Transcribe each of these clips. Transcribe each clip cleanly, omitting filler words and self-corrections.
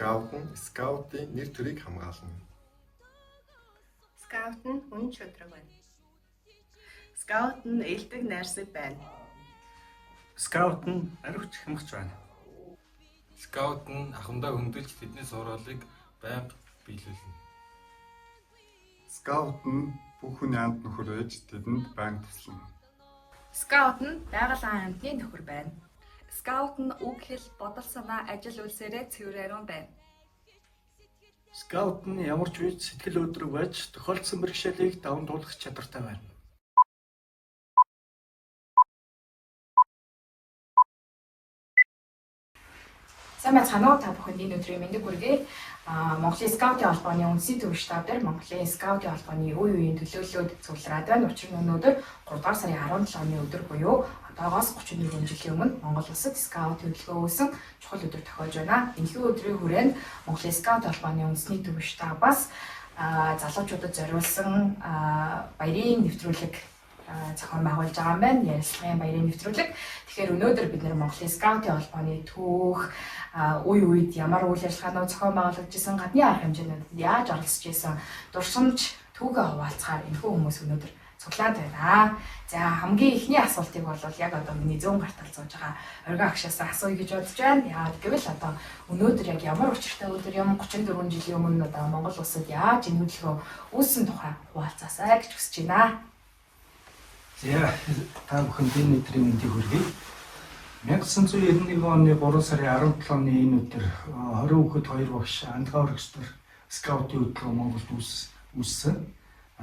Скаут нь скаутын нэр төрийг хамгаална. Скаут нь хүн чөдрөг байна. Скаут нь элдэг найрсаг байна. Скаут нь ариуч хямгч байна. Скаут нь ахмадаа хөндөж тэдний сургуулийг байнга биелүүлнэ. Скаут нь бүх хүний амт нөхөр ээж тэдэнд байнга туслана. Скаут нь байгалийн амьтны нөхөр байна. Скаут нь үг хэл, бодол санаа, ажил үйлсээрээ цэврээрэн байна. Скаут нь ямар ч үед сэтгэл өдрөг байж тохиолдсон бэрхшээлийг даван туулах чадвартай байна. Сайн байцгаана уу та бүхэнд энэ өдрийн мэндийг хүргэе. Монголын скаутын холбооны үндэсний төв штаб дээр Монголын скаутын холбооны үе үеийн төлөөллөд цуглараад байна. Учир нь өнөөдөр 3 дугаар сарын 17-ны өдөр буюу одоогоос 34 жилийн өмнө Монгол улсад скаут хөдөлгөөн үүсэн чухал өдөр тохиож байна. Энэхүү өдрийн хүрээнд Монголын скаутын холбооны үндэсний төв штабаас залуучуудад зориулсан баярын нэвтрүүлэг зохион байгуулж байгаа юм байна. Ярилцлагын баярын нэвтрүүлэг. Тэгэхээр өнөөдөр бид нэр Монголын скаутын холбооны түүх, үе үед ямар үйл ажиллагаанууд зохион байгуулагдсан, гадны арга хэмжээнүүдэд яаж оролцож исэн, дурсамж түүхээ хуваалцахаар энэхүү хүмүүс өнөөдөр цуглаад байна. За хамгийн ихний асуултыг бол яг одоо миний зүүн гартал сууж байгаа оргин агшаас асууя гэж бодож байна. Яагаад гэвэл одоо өнөөдөр яг ямар учиртай өдөр юм 34 жилийн өмнө одоо Монгол улсад яаж энэ хөдөлгөөн үүссэн тухай хуваалцаасаа гэж хүсэж байна. За та бүхэнд энэ өдрийн мэндийг хүргэе. 1991 оны 3 сарын 17-ны энэ өдөр 20 хүүхэд 2 багш андгаа өргөсдөр скаутын хөдөлгөөн Монголд үүссэн.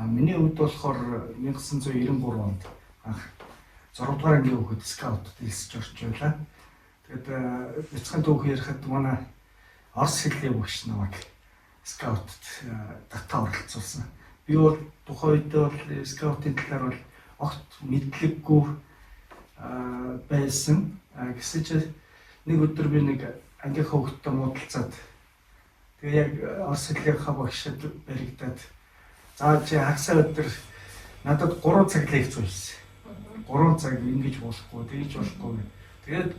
Миний хувьд болохоор 1993 онд анх 6 дугаар ангийн хүүхэд скаутд хэлсэж орж байлаа. Тэгээд бяцхан түүх ярихад манай Орос хэлний багш намайг скаутд татаа оролцуулсан. Би бол тухайн үед бол скаутын талаар бол огт мэдлэггүй байсан. Гэсэн чинь нэг өдөр би нэг ангийнхаа хүүхдтэй муудалцаад тэгээ яг Орос хэлнийхээ багшид баригдаад за чи хагасаа өдөр надад 3 цаг лекц хийсэн. 3 цаг ингэж болохгүй, тэгж болохгүй. Тэгээд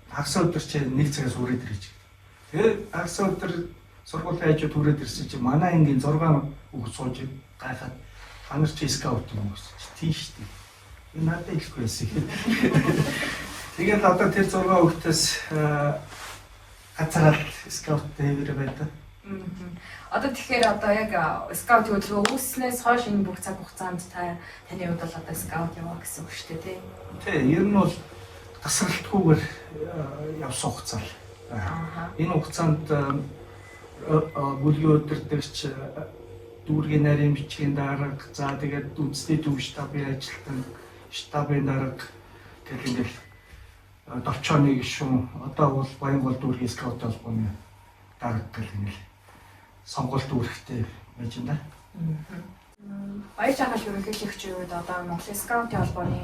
хагасаа өдөр чи 1 цагаас үрээд ирэж. Тэгээд хагасаа өдөр сургуулийн хажууд үрээд ирсэн чи манай ангийн 6 хүүхд сууж гайхаад та нар чи скаут юм уу гэж тийш тий. Энэ надад хэлэхгүй байсан. Тэгээд одоо тэр 6 хүүхдээс гацаараа скаут дээр байдаг. Одоо тэгэхээр одоо яг скаут хөдөлгөөн үүснээс хойш энэ бүх цаг хугацаанд таны хувьд бол одоо скаут яваа гэсэн үг шүү дээ, тий. Ер нь бол тасралтгүйгээр явсан хугацаа л. Энэ хугацаанд бүлгийн өдөртөгч дүүргийн нарийн бичгийн дарга, за тэгээд үндэсний төв штабын ажилтан, штабын дарга гэх ингээл 40 гишүүн одоо бол Баянгол дүүргийн скаут холбооны дарга гэх ингээл сонгуульд үүрэгтэй байж байна. Баяр жаргал ерөнхийлөгчийн үед одоо Монголын скаутын холбооны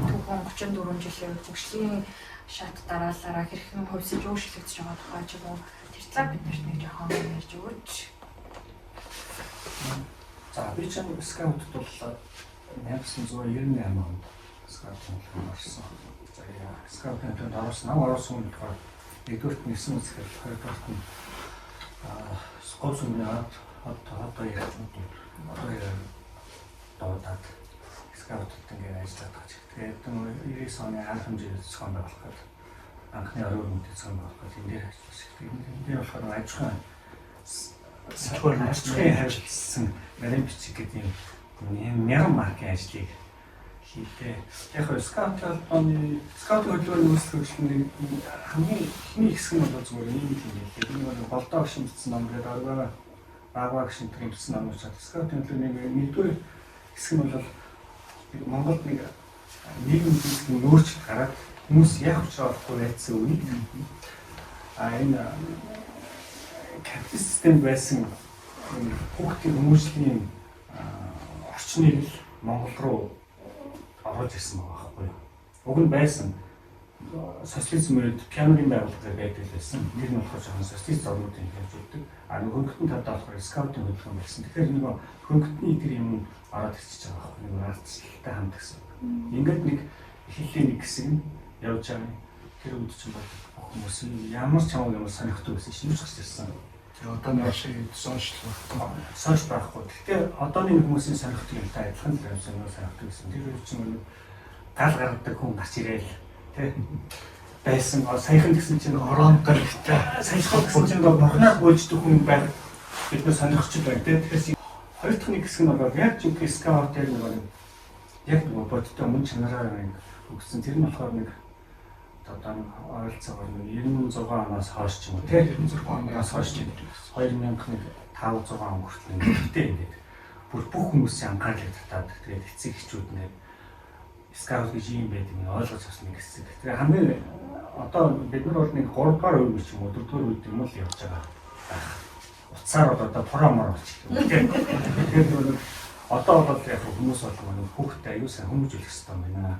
түүхэн 34 жилийн хөгжлийн шат дараалалаараа хэрхэн хувьсаж өөрчлөгдөж байгаа тухай ч юм уу тэр талаар бид нэг жоохон ярьж өгөөч. За би ч скаутд бол 1998 онд скаутын холбоонд орсон. За скаутын төлөнд орсон нь болохоор нэгдүгürt нь 9 үзэхэд хоёрдугаарт нь скаут сүмний одоо яг доод скаутд ингээд ажиллаад байгаа. Тэгээд 90 оны анх хэмжээний зохион байгуулахад анхны оройн үндэс зохион байгуулахад энэ дээр ажилласан. Энэ дээр болохоор аж ахуйн сэтгүүр ажлын ажилласан нарийн бичиг гэдэг юм мянган маркийн ажлыг хийлээ. Яг нь скаутын хөдөлгөөний үүсгэж хамгийн ихний хэсэг нь бол зүгээр ийм л юм байлээ. Энэ бол голдоо гişмдсэн ном гэдэг аргаа багаа гişмдсэн ном учраас скаутын хөдөлгөөний нэгдүгээр хэсэг нь бол Монголд нэг нийгмийн хэсгийн өөрчлөлт гараад хүмүүс яг учраас болохгүй байсан үед энэ капиталист систем байсан хүүхдийн хүмүүжлийн орчныг Монгол руу орж ирсэн байгаа байхгүй юу. Уг нь байсан социализм үед пианогийн байгууллага байдаг байсан. Тэр нь болохоор жоохон социалист зурнуудын хийж өгдөг. Хөнгөтөн талдаа болохоор скаутын хөдөлгөөн байсан. Тэгэхээр нэг хөнгөтний тэр юм ороод ирчихэж байгаа байхгүй юу. Нэг арцтай хамт гэсэн. Ингээд нэг эхлэлийн нэг хэсэг нь явж байгаа. Тэр үед чинь бол хүмүүс ямар ч хамаагүй юм сонирхдаг байсан шинж гарч ирсэн. Тэгээ одоо нааш сошиал Сошиал байхгүй. Гэхдээ одооны хүмүүсийн сонирхдаг юмтай адилхан л сонирхдаг гэсэн. Тэр үед чинь гал гаргадаг хүн гарч ирээл тий байсан. Саяхан гэсэн чинь орон гарагтай. саяхан гэсэн чинь бурхнаар гүйждэг хүн байх бид нар сонирхч байна тий. Тэгэхээр хоёр дахь нэг хэсэг нь бол яг жинхэнэ скаут дээр нэг яг бодтой мөн чанараар өгсөн. Тэр нь болохоор нэг одоо ойролцоогоор 96 оноос хойш ч юм уу тий 96 оноос хойш 2005-6 он хүртэл нэгтэй ингээд бүр бүх хүмүүсийн анхаарлыг татаад тэгээд эцэг эхчүүд нэг скаут гэж юм байдаг нь ойлгож авсан нэг хэсэг. Тэгээд хамгийн одоо бид нар бол нэг 3 дугаар үе ч юм уу 4 дугаар үед юм л явж байгаа байх. Уцаар бол одоо промор болчих юм тий. Тэгээд одоо бол яг хүмүүс болгоно хүүхдээ аюу сайн хүмүүжүүлэх хэрэгтэй юм байна.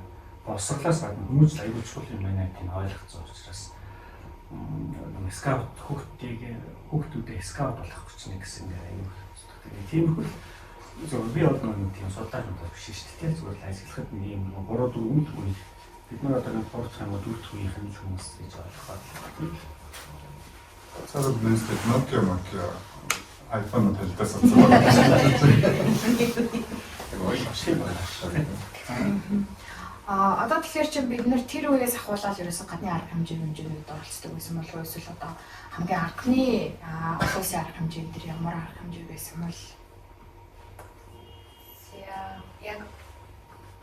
Босрлоос гадна хүмүүжил аюул чухал юм байна гэдгийг ойлгоцсон учраас скаут хүүхдүүдээ скаут болох гэж нэг гэсэн аюул. Тийм хөл зөв би одоо нэг тийм судлаач биш шүү дээ. Зүгээр л ажиглахад нэг юм 3-4 үе бид нар одоо нэг 3 цаг юм 4 үеийнх нь хүмүүс гэж ойлгоход. Цаадад нэстэй Nokia iPhone хэлдээс Одоо тэгэхээр чи бид нэр тэр үеэс ахуулаад ерөөсөн гадны арга хэмжээнүүд оролцдог байсан болов уу эсвэл одоо хамгийн анхны олон улсын арга хэмжээ дээр ямар арга хэмжээ байсан бол яг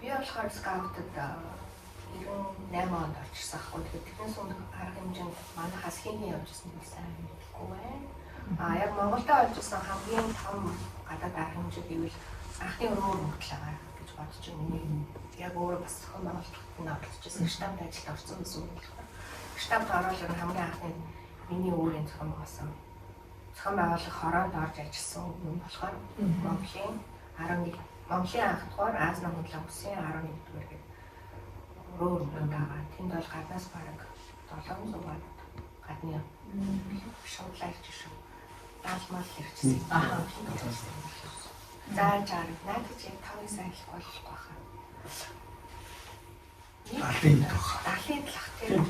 би болохоор скаутад 98 онд орчихсан ахгүй. Тэгэхээр тэрнээс өмнө арга хэмжээнд манайхаас хин явжсэн нь сайн мэдэхгүй байна. Яг Монголд орчихсан хамгийн том гадаад арга хэмжээ гэвэл анхны өрөө мөнгөлөгаа гэж бодож байна. Яг өөрөө бас зохион байгуулалтанд оролцож штабд ажилд орсон гэсэн үг болохоор штабд ороод хамгийн анхны миний өөрийн зохион байгуулах хороонд орж ажилласан юм болохоор Монголын 11 Монголын анх дугаар Азийн хөндлөн улсын 11 дугаар гэдэг өрөө байгаа. Тэнд бол гаднаас бараг 700-аад гадны шоулайч шүү. Даалмал ирчихсэн. Зааж арга надад яг 5 сая их болох байхаа. Алын тох. Алын лах тийм.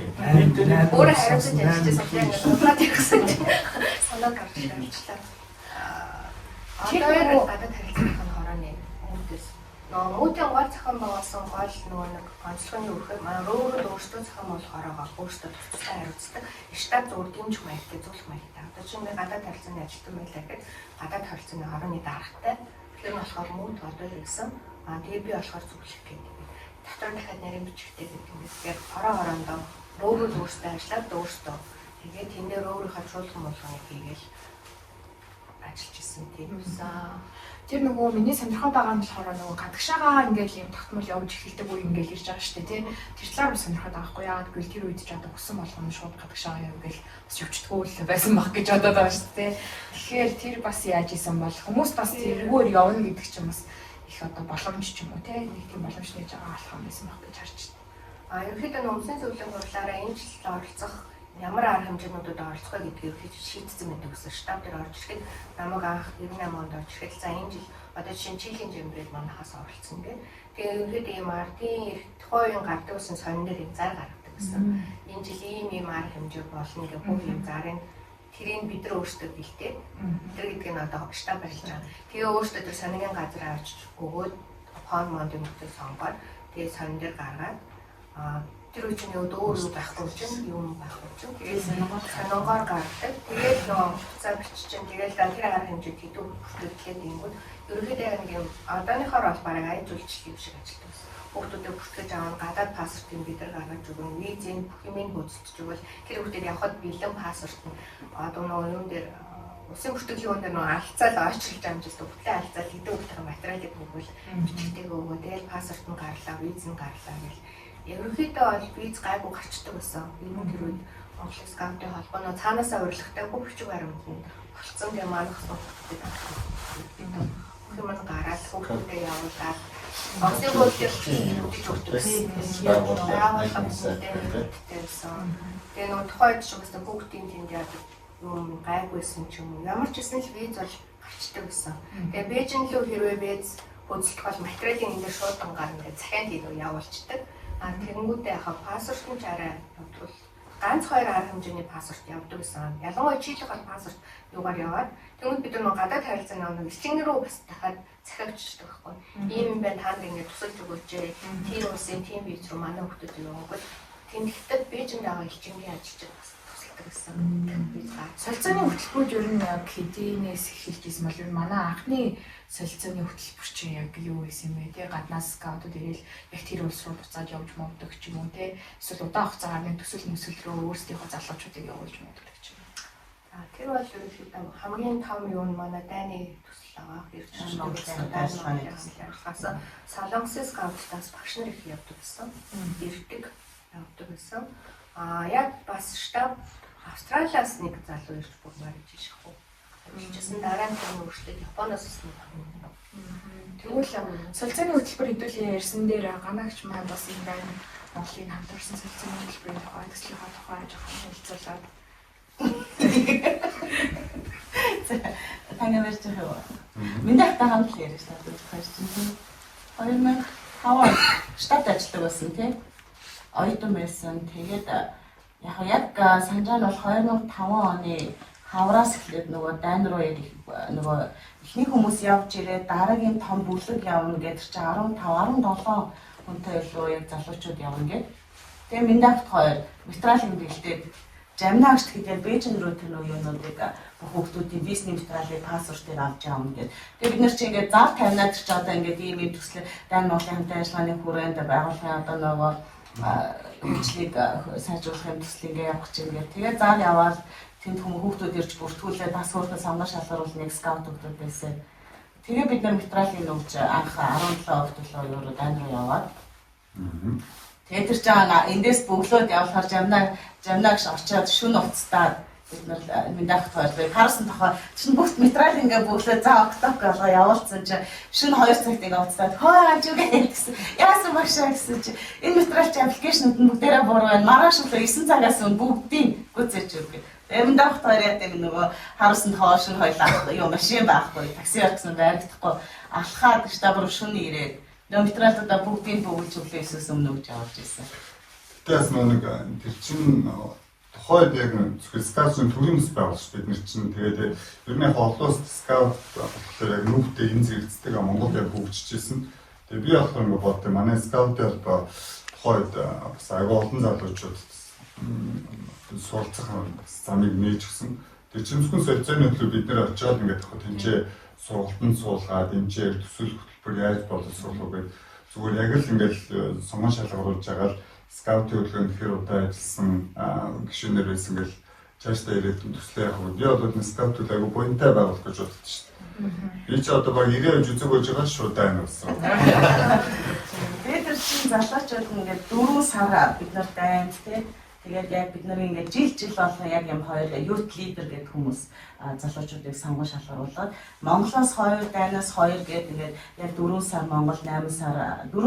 Өөрөө хариуцаж ажиллажсэн яг судлаад ирсэн чинь санаа гарч ирчихлаа. Одоо гадаад харилцааны хорооны үүдээс үүдийн гол зохион байгуулсан гол нөгөө нэг онцлогын өрхөөр манай өөрөө өөрсдөө зохион байгуулах хороогоо өөрсдөө төвчтэй хариуцдаг. Штат зур дэмж маягтай зөвлөх маягтай. Одоо чинь гадаад харилцааны ажилтан байлаа гэхэд гадаад харилцааны хорооны даргатай. Тэр нь болохоор мөн одоо ирсэн. Тэгээ би болохоор зөвлөх гэдэг. Дотор дахиад нарийн бичгтэй гэдэг юм. Яг хороондоо өөрөө өөрсдөө ажиллаад өөрсдөө тэгээд тэн дээр өөрийнхөө чуулган болгоныг хийгээл ажиллаж исэн тийм үсэн. тэр нөгөө миний сонирхоод байгаа нь болохоор нөгөө гадагшаага ингээл юм тогтмол явж эхэлдэг үе ингээл ирж байгаа шүү дээ тий. Тэр талаар би сонирхоод байгаа хгүй яагаад гэвэл тэр үед ч одоо хүсэн болгоно шууд гадагшаага явгээл бас явчихдаггүй л байсан баг гэж бодоод байгаа шүү дээ. Тэгэхээр тэр бас яаж исэн бол хүмүүс бас тэргээр явна гэдэг чинь бас их одоо боломж ч юм уу тий. Нэг тийм боломж нээж байгаа болох юм байсан баг гэж харж байна. Ерөнхийдөө нөөцийн зөвлөлийн хурлаараа энэ жил оролцох ямар арга хэмжээнүүдэд оролцох вэ гэдгийг шийдсэн байдаг гэсэн штаб дээр орж ирэхэд намайг анх 98 онд орж ирэхэд за энэ жил одоо жишээ нь Чилийн жимбрэл манахаас оролцсон гэх. Тэгээ ерөнхийдөө ийм ардын тухайн гардаг гэсэн сонин дээр зар гаргадаг гэсэн. Энэ жил ийм арга хэмжээ болно гэх бүх юм зарын тэрийг бид нар өөрсдөө бэлдээд тэр гэдэг нь одоо штаб ажиллаж байгаа. Тэгээ өөрсдөө тэр сонигийн газар авчиж өгөөд фон монд юм дээр сонгоод тэгээ сонин дээр гаргаад тэр үеийн өөр юу байхгүй чинь юм байхгүй чинь тэгээд санаагаар гардаг. Тэгээд нөгөө хугацаа биччихэн тэгээд тэр арга хэмжээд хэдүү бүртгэлээд ингүүд ерөнхийдөө нэг юм одооныхоор бол бараг аяж үйлчлэл шиг ажилтдаг байсан. Хүүхдүүдэд бүртгэж аван гадаад паспортыг бид нар гаргаж өгөн визийн бүх юмыг хөөцөлдөж өгвөл тэр хүүхдэд явхад бэлэн паспорт нь одоо нөгөө юм дээр усын бүртгэлийн өндөр нөгөө алцаал ойчлж амжилт өгтлээ алцаал хэдэн хүүхдийн материалыг өгвөл бичгтэйг өгөө тэгээд паспорт нь гарлаа виз нь гарлаа гэл ерөнхийдөө бол виз гайгүй гарчдаг байсан. Энэ тэр үед Монголын скаутын холбооны цаанаасаа урилгатай бүх бичиг баримт нь болцсон гэж манайх судалдаг. Хүмүүс гараад хүүхдүүдэд явуулаад онцгой хөтөлбөр хийж өгдөг. Тэгээ нөгөө тухайд ч гэсэн бүгдийн тэнд яадаг юм гайгүйсэн ч юм уу. Ямар ч гэсэн л виз бол гарчдаг байсан. Тэгээ Бээжин лөө хэрвээ виз хөдөлгөх бол материалын энэ шуудан гарна гэж захианд хийлүү явуулцдаг. Тэгэнгүүтээ яхаа пассвортын чараа явуулвал ганц 2 арга хэмжээний пассворт явдаг гэсэн. Ялангуяа чийлэх бол пассворт юугаар яваад тэгвэл бид нар гадаад харилцааны оног элчин рүү бас дахиад захиагчдаг байхгүй. Ийм юм байна та нар ингэ тусалж өгөөч. Тийм улсын тийм виз руу манай хүмүүс явуулбал тэмдэгтд Бээжинд байгаа элчингийн ажилчид бас тусалдаг гэсэн. Солилцооны хөтөлбөрүүд ер нь яг хэдийнээс эхэлж ирсэн бол ер нь манай анхны солилцооны хөтөлбөр чинь яг юу гэсэн юм бэ? Тэ гаднаас скаутууд ирэл яг тэр улс руу буцаад явж мовдөг ч юм уу те. Эсвэл удаан хугацаагаар нэг төсөл мөсөл рүү өөрсдийнхөө залуучуудыг явуулж мовдөг ч юм. Тэр бол ерөнхийдөө хамгийн том юу нь манай дайны төсөл байгаа. Ярьж Солонгосын скаутаас багш нар их явдаг гэсэн. Ирдэг явдаг гэсэн. Яг бас штаб Австралиас нэг залуу ирж бурмаар гэж шахав. Жишээсэн дараа нь өөрчлөлт Японоос ирсэн юм. Тэгвэл солилцооны хөтөлбөр хэдүүлээ ярьсан дээр ганагч маань бас энэ байна. Монголын хамтарсан солилцооны хөтөлбөрийн тухай, төслийн тухай жоохон хэлцүүлээд. Таны ярьж байгаа юу? Миний хата хамт ярьж байгаа чинь 2005 штат ажилладаг байсан тийм. Оюутан байсан. Тэгээд яг санаж нь бол 2005 оны хавраас эхлээд нөгөө дайн руу нөгөө эхний хүмүүс явж ирээд дараагийн том бүлэг явна гэдэг чинь 15 17 хүнтэй илүү яг залуучууд явна гэдэг. Тэгээ Миндагт 2 материалын бэлдээд Жамнаагч гэдэг Бээжин рүү тэр нөгөө юунуудыг бүх хүмүүсийн визний материалыг пассвортыг авч явна гэдэг. Тэгээ бид нар чи ингээд зав тавинаад ч одоо ингээд ийм төсөл Дайн Монголын хамтын ажиллагааны хүрээнд байгууллагын одоо нөгөө үйлчлэгийг сайжруулах юм төсөл ингээд явах гэж ингээд тэгээ зав яваад тэнд хүмүүс ирж бүртгүүлээд бас өөртөө сонгон шалгаруулах нэг скаут өгдөг байсан. Тэгээ бид нар материалын өгч анх 17 октябрь руу Дайн руу яваад. Тэгээд тэр чинь эндээс бөглөөд явахаар жамнаагш очиод шүн уцтаад бид нар Миндагт хоёрыг харсан тохоо чинь бүх материал ингээ бөглөөд за октябрь болоо явуулсан чинь шүн 2 цагт ингээ уцтаад хоо аж үгүй гэсэн. Яасан багшаа гэсэн чинь энэ материал чи аппликейшнүүд нь бүгдээрээ буруу байна. Маргааш өглөө 9 цагаас бүгдийг гүцээж өгье. Миндагт хоёр яг нөгөө харсан тохоо шүн хоёлаа юу машин байхгүй такси орсон байгдахгүй алхаад штаб руу шүн ирээд материалуудаа бүгдийг бөглөж өглөө 9-өөс өмнө өгч авч ирсэн. Тэгээс нэг тэр чинь тухайд яг зөвхөн скаутын төрийн бас байгуулж бид нар чинь тэгээд ер нь олон скаут болохоор яг нүгтэй энэ зэрэгцдэг Монгол яг хөгжижсэн. Тэгээд би болохоор нэг боддог манай скаутын холбоо тухайд бас аягүй олон залуучууд суралцах замыг нээж гисэн. Тэгээд жинхэнэ солилцооны төлөө бид нэр очиод ингээд тэнцээ сургалтанд суулгаад эмчээр төсөл хөтөлбөр яаж боловсруулах вэ гэдэг зүгээр яг л ингээд сонгон шалгаруулж байгаа л скаутын хөтөлбөрөнд хэр удаа ажилласан гишүүнээр байсан гэл цаашдаа ирээд төслөө яг нь яа бол скаутууд аягүй буянтай байгуулах гэж боддог шүү дээ. Би ч одоо баг ирээд үзэг болж байгаа шууд байна болсон. Тэгээд тэр чинь залуучууд ингээд 4 сар бид нар дайнд тий. Тэгээд яг бид нар ингээд жил болгон яг юм хоёр youth leader гэдэг хүмүүс залуучуудыг сонгон шалгаруулад Монголоос 2 дайнаас 2 гэдэг ингээд яг 4 сар Монгол 8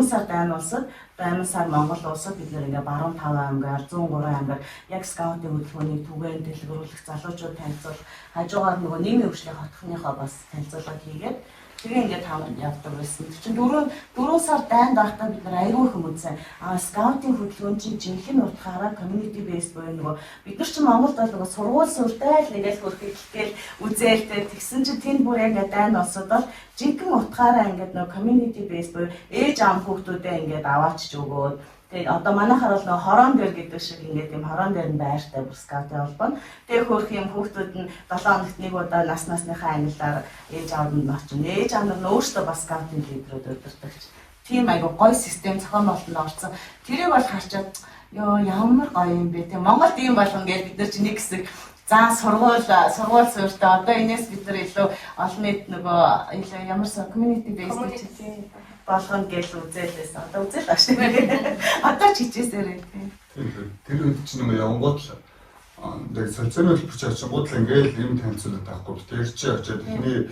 сар дайн улсад 8 сар Монгол улсад бид нар ингээд баруун 5 аймгаар 103 аймгаар яг скаутын хөтөлбөрийн түгээн дэлгэрүүлэх залуучууд танилцуулах хажуугаар нөгөө нийгмийн хөгжлийн хотхныхоо бас танилцуулга хийгээд тэгээ ингээд явдаг байсан. Чинь 4 сар дайнд байхдаа бид нар аягүй хүмүүцэн скаутын хөтөлбөрийн чинь жинхэнэ утгаараа community based буюу нөгөө бид нар чинь Монголд бол нөгөө сургууль суртай л нэгэл хөрхийлгээл үзээлтэй тэгсэн чинь тэнд бүр яг дайн улсад бол жинхэнэ утгаараа ингээд нөгөө community based буюу ээж аав хүүхдүүдээ ингээд аваачж өгөөд тэгээд одоо манайхаар бол нөгөө хорон дээр гэдэг шиг ингээд юм хорон дээр нь байртай бүр скаутын холбоо. Тэгээд хөрх юм хүүхдүүд нь 7 хоногт нэг удаа насныхаа ангиллаар ээж аав нь очино. Ээж аав нь өөрсдөө бас скаутын лидерүүд удирдахч. Тийм айгу гоё систем зохион байгуулалтанд орсон. Тэрийг бол харчаад ёо ямар гоё юм бэ те. Монголд ийм болгоно гэж бид нар чинь нэг хэсэг за сургууль суурьтай одоо энэс бид нар илүү олон нийт нөгөө ямар community based гэж болгоно гэж үзээлээс одоо үзэл тааш тийм. Одоо ч хичээсээр тийм. Тэр үед чинь нэг явгууд л яг солилцооны хөтөлбөрч очингууд л ингээл юм танилцуулаад байхгүй. Тэр чи очиод эхний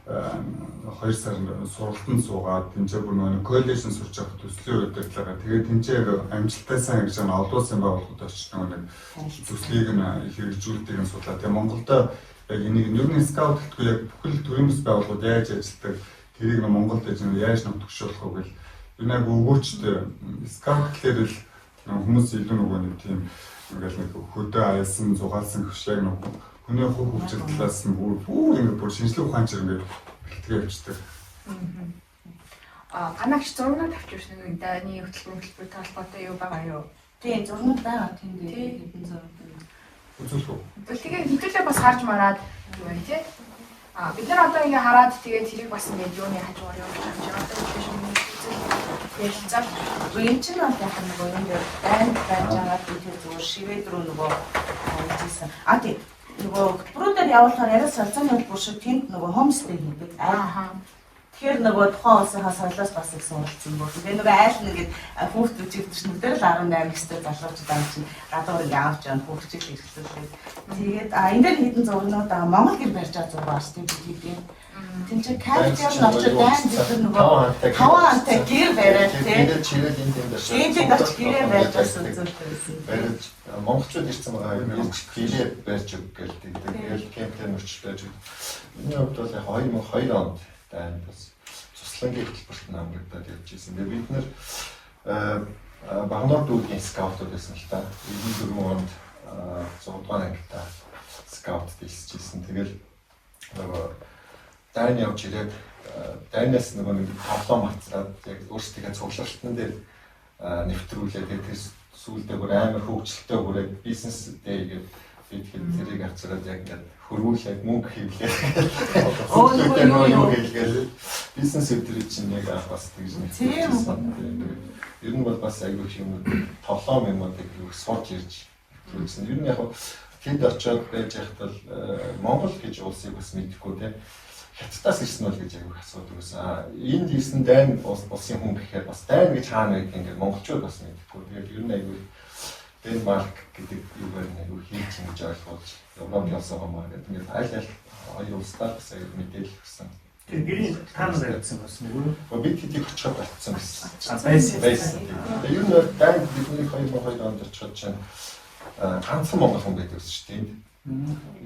2 сар сургалтанд суугаад тэнцээ бүр нэг коллежид сурч явах төслийн удирдлагаа тэгээд тэнцээ амжилттай сайн гэж байгаа олон улсын байгууллагууд очиж нэг төслийг нь хэрэгжүүлдэг юм судлаа. Тэгээд Монголд яг энийг нэрний скаут гэдэггүй яг бүхэл төрийн бас байгууллагууд яаж ажилладаг тэрийг Монголд яаж нутгшуулах вэ гэл энэ яг өгөөчтэй скаут гэхээр л хүмүүс илүү нөгөө нэг тийм ингээл нэг хөдөө аясан зугаалсан хөшлөг нэг хүний хувь хөгжил талаас нь бүр ингээд бүр шинжлэх ухаанч ингээд бэлтгээ явчихдаг. Танагч зурнууд авчирсан нэг дайны хөтөлбөр талбартай юу байгаа юу? Тийм зурнууд байгаа тийм хэдэн зурнууд. Үзүүлэх үү? Тэгээ хэдүүлээ бас харж мараад юу вэ тий? Бид нар одоо ингээ хараад тэгээд тэрийг бас ингээ юуны хажуугаар явуулж байгаа ярилцаад энэ чинь бол яг нэг юм дээр банд байж байгаа тийм зүгээр шивэд рүү нөгөө хийжсэн. Тийм нөгөө хөтөлбөрөөр явуулахаар яриа салцааны хөтөлбөр шиг тэнд нөгөө хомстей хийдэг. Тэгэхээр нөгөө тухайн улсынхаа соёлоос бас их суралцсан бүр. Тэгээ нөгөө айл нэгэд хүүхдүүд үчигдэж нүдээр л 18 өстэй залуучууд ам чинь гадуур ингээ авч явна хүүхдүүд ирэлцүүлээд. Тэгээд энэ дээр хідэн зурнууд Монгол гэр барьж байгаа зураг бас тийм хийдэг. Тин чи картер ночод дайн дээр нөгөө хаваа антай гэр бариад тийм. Тэгээд чирэл энэ тийм дээр шүү. Тэгээд очиж гэрээ барьж байсан зүйлсэн. Барьж монголчууд ирсэн байгаа юм ирж гэрээ барьж өг гэлдэг. Тэгээд кемпээр очиж барьж өг. Энэ хувьд бол яг 2002 онд дайн бас цуслангийн хөтөлбөрт намрагдаад явж ирсэн. Тэгээд бид нэр Багнаар дүүгийн скаутууд байсан л та. 94 онд 6 дугаар ангитаа скаут дэлсэжсэн. Тэгэл нөгөө дайн явж ирээд дайнаас нөгөө нэг тавлон мацраад яг өөрсдийнхээ цуглалтан дээр нэвтрүүлээд тэр сүүлдээ бүр амар хөгжилтэй бүрээд бизнес дээр бид тэрийг авцраад яг ингээд хөрвүүлээд мөнгө хийлээ. Өөрөө юу хийлгээл бизнес өдрийг чинь яг анх бас тэгж нэгсэн. Ер нь бол бас аягүй юм тоглоом юм уу гэх юм сууж ирж үзсэн. Ер нь яг тэнд очиод байж байхад бол Монгол гэж улсыг бас мэдэхгүй тийм Хятадаас ирсэн бол гэж аягүй асуудаг байсан. Энд ирсэн дайн улсын хүн гэхээр бас дайн гэж хаана гэдэг ингээд монголчууд бас мэдэхгүй. Тэгээд ер нь аягүй Денмарк гэдэг юугаар аягүй хийж ингэж ойлгуулж Европ явсан юм аа гэдэг. Ингээд аль хоёр улстай бас аягүй мэдээлэл өгсөн. Тэгээд гэрийн таанаар явсан бас нэг үү? Бид хэдийг очиход болцсон байсан. Байсан. Тэгээд ер нь дайн бидний 2002 онд очиход чинь ганцхан монгол хүн байдаг шүү дээ.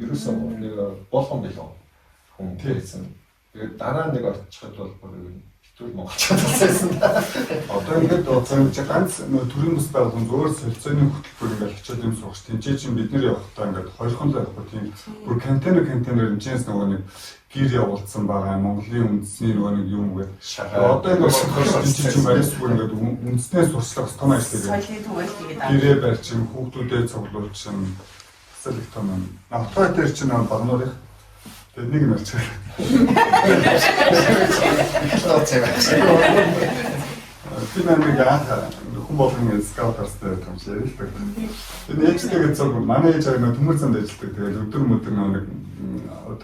Ерөөсөө нэг болгон билүү хүн байсан. Тэгээд дараа нэг очиход бол бүр хэвгүй монголчууд байсан. Одоо ингээд уцаа чи ганц төрийн бас байгуулсан зөөр солилцооны хөтөлбөр ингээд очиод юм суугч тэнцээ чинь бид нэр явахдаа ингээд хоёрхон л явах тийм бүр контейнер энэс нөгөө нэг гэр явуулсан байгаа Монголын үндэсний нөгөө нэг юм гээд одоо энэ бас чинь байсгүй ингээд үндэснээс сурчлах том ажил гэдэг. Соёлын түгээл хийгээд гэрээ барьчин хүүхдүүдэд цуглуулчин асал их том юм. Автоо дээр чинь багнуурын тэгээд нэг нь болчих. Би нэг хүн болгоны скаутарстай юм шиг ярилдаг. Тэгээд ээжтэйгээ зөв манай ээж аа төмөр зам ажилладаг. Тэгээд өдөр мөдөр нэг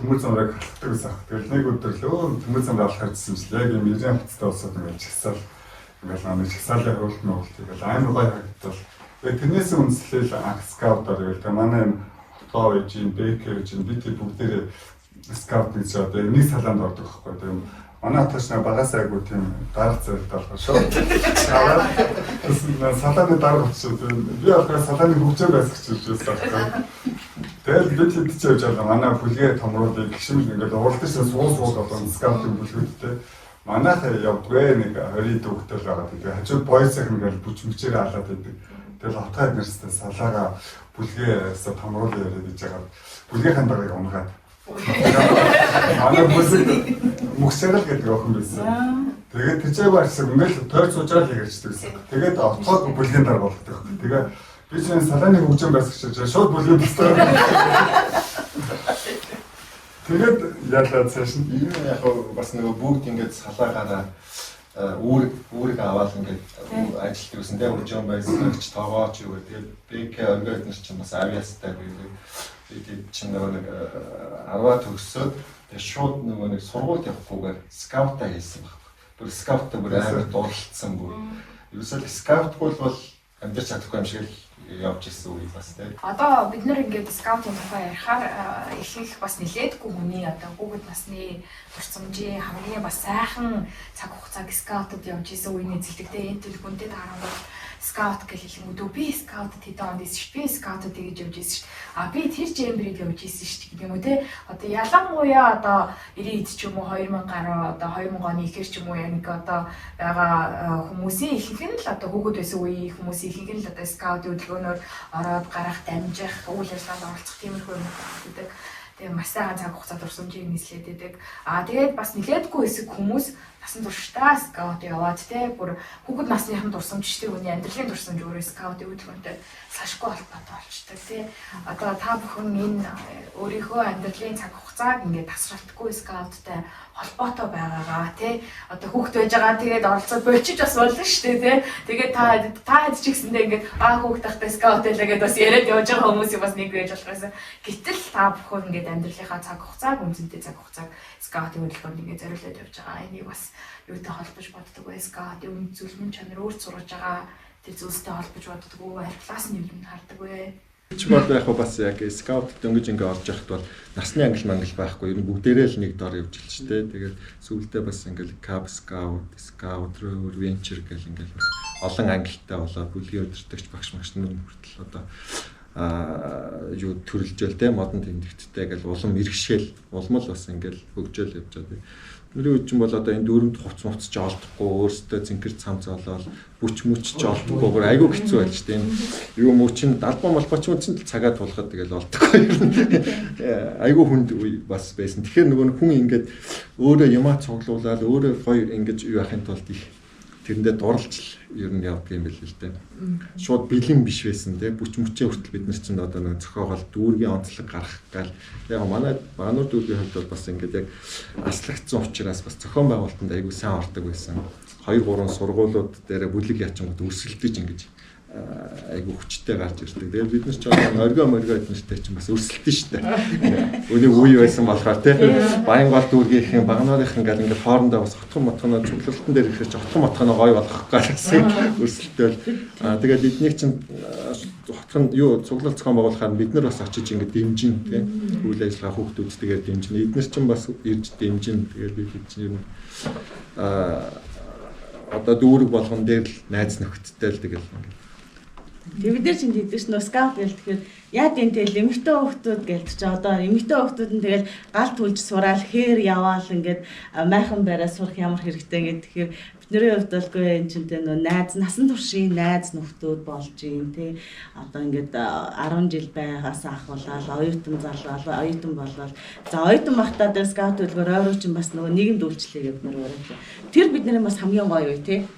төмөр замраг халтдаг гэсэн. Тэгээд нэг өдөр л төмөр замд авах хэрэгсэн чинь яг юм 90 хацтай болсод ингээд чагсаал ингээд намайг чагсаалаа хөрөлт нөөлт. Тэгээд амар гоё харагдтал. Тэгээд тэрнээс үнслээл скаутаар байл. Тэгээд манай хотоо ээж, бэкер ээж бид бүгдээрээ скаут гэж одоо нэг салаанд ордог байхгүй. Тэгээд манай хоточ нэг багаас айгуу тийм дарга зэрэг болох шүү. Салааны дарга очиж би болохоор салааны хөгжөө байсагч гэж байсан. Тэгээд бид хэд ч явж байгаа манай бүлгээ томруулыг гişмэл ингээд уралдаж суул болон скаутын бүлгүүдтэй манайх явдгүй нэг 20 дүүхтэл байгаа. Тэгээд хажууд бойцог ингээд бүчмчээр халаад байдаг. Тэгээд хотод нэрстэй салаага бүлгээс томруулаад яриад иж байгаа. Бүлгийн даргаыг унгаад манай бүлэг мөхсөрөл гэдэг охин байсан. Тэгээд тэжээг барьсан ингээл тойр суужаал хэрэгждэг гэсэн. Тэгээд отгоод бүлгийн дарга болгодог. Тэгээд би чинь салааны хөгжим байсагч шууд бүлгийн төстэй. Тэгээд ялаад цааш нь ийм яг бас нэг бүгд ингээд салаагаараа үүрэг аваад ингээд ажилтдаг гэсэн. Тэгээд хөгжим байсагч тоогооч юу гэдэг. БК организм чинь бас авиастай байдаг. Тэгээд чинь нэг 10-аа төгсөөд тэгээд шууд нэг сургууль явахгүйгээр скаутаа хийсэн байхгүй. Бүр скаутаа бүр амар дурлалцсан бүр. Ерөөсөө скаутгүй бол амьдарч чадахгүй юм шиг л явж ирсэн үе бас тийм. Одоо бид нэр ингээд скаутын тухай ярихаар их бас нилээдгүй хүний одоо хүүхэд насны турцамжийн хамгийн бас сайхан цаг хугацааг скаутад явж исэн үеийн эзэлдэгтэй энэ төлөвлөнтэй таарангуй скаут гэж хэлэнгүүт би скаут тэдэн онд ийсэн шүү. Би скаутууд тэгж явж ийсэн шүү. Би тэр жембрийг явж ийсэн шүү гэдэг юм уу те. Одоо ялангуяа одоо 90-д ч юм уу 2000 гаруй одоо 2000 оны ихэр ч юм уу яг нэг одоо байгаа хүмүүсийн ихэнх нь л одоо хүүхэд байсан үеийн хүмүүсийн ихэнх нь л одоо скаутын хөдөлгөөнөөр ороод гарах, дамжих, үйл ажиллагаанд оролцох тиймэрхүү юм гэдэг. Тэгээ маш сайхан цаг хугацаанд урсамжийг нислээд байдаг. Тэгээд бас нилээдгүй хэсэг хүмүүс насан туршдаа скаут яваад те бүр хүүхэд насныхын дурсамжчдын хүний амьдралын дурсамж өөрөө скаутын хөдөлгөөнтэй салшгүй холбоотой болчтой те. Одоо та бүхэн энэ өөрийнхөө амьдралын цаг хугацааг ингээд тасралтгүй скауттай холбоотой байгаагаа те. Одоо хүүхэд байж байгаа тэгээд оролцоод болчих бас болно шүү дээ те. Тэгээд та хэд ч гэсэндээ ингээд хүүхэд тахтай скаут байлаа гэдээ бас яриад явж байгаа хүмүүсийн бас нэг байж болох байсан. Гэтэл та бүхэн ингээд амьдралынхаа цаг хугацааг үнцэнтэй цаг хугацааг скаутын хөдөлгөөнд ингээд зориулаад явж байгаа. Энийг бас юутай холбож боддог вэ? Скаутын үн зөвлөмж чанар өөр сургаж байгаа тэр зүйлстэй холбож боддог уу? Классны юм хардаг вэ? Ч бол яг бас яг скаут дөнгөж ингээ орж явахд бол насны англи мангал байхгүй. Ер нь бүгдээрээ л нэг дор явж илч тээ. Тэгээд сүүлдээ бас ингээл Cub Scout, Scout Venture гэл ингээл олон ангилтай болоод бүлгийн өдөртөгч багш нар хүртэл одоо юу төрөлжөөл тээ модон тэмдэгттэй гэл улам иргэшээл улмал бас ингээл хөгжөөл явж байгаа. Нэрийн үчин бол одоо энэ дөрөнд хувц муцч олдохгүй өөртөө зинхэр цам зоолол бүч мүч ч олдохгүйгээр айгүй хэцүү байж тээ. Юу мөчин далбан молбоч үндсэн цагаа тулахад тэгэл олдохгүй. Айгүй хүнд бас байсан. Тэгэхээр нөгөө хүн ингээд өөрөө юмаа цуглуулаад өөрөө гоё ингэж юу яхын тулд их тэрэндээ дурлж ер нь явдаг юм байл л дээ. Шууд бэлэн биш байсан те бүч мүчээ хүртэл бид нар чинь одоо нэг зохиогоол дүүргийн онцлог гарах гал яг манай бануур дүүргийн хувьд бол бас ингээд яг аслагдсан учраас бас зохион байгуулалтанд айгүй сайн ордог байсан. 2-3 сургуулиуд дээр бүлэг ячингууд өрсөлдөж ингэж айгүй хүчтэй гарч ирдэг. Тэгээд бид нар ч одоо оргоо эднэртэй чинь бас өрсөлдөн штэ. Өний үе байсан болохоор те Баянгол дүүргийнхэн багнаарынхан гал ингээд хоорондоо бас хотхон мотхоноо цуглалтан дээр ирэхэд хотхон мотхоноо гой болгох гэсэн өрсөлдөөл. Тэгээд эднийг чинь хотхон юу цуглалт зохион байгуулахаар бид нар бас очиж ингээд дэмжин те үйл ажиллагаа хүүхдүүдтэйгээр дэмжин. Эднэр чинь бас ирж дэмжин. Тэгээд бид чинь юм одоо дүүрэг болгон дээр л найз нөхөдтэй л тэгэл ингээд бид нар чинь хэдэж нөө скаут гэл тэгэхээр яа тийм тэгэл эмэгтэй хүүхдүүд гэлт чи одоо эмэгтэй хүүхдүүд нь тэгэл гал түлж сураал хээр яваал ингээд майхан бараа сурах ямар хэрэгтэй ингээд тэгэхээр бидний хувьд болгүй энэ чинь нөө найз насан туршийн найз нөхдүүд болж юм тий одоо ингээд 10 жил байгаас ахуулаад оюутан залуу оюутан болоод за оюутан багтаад скаут хөдөлгөөр ойроо чинь бас нөгөө нийгэмд үйлчлэгээ явуулмаар байна. Тэр бидний бас хамгийн гоё юу тий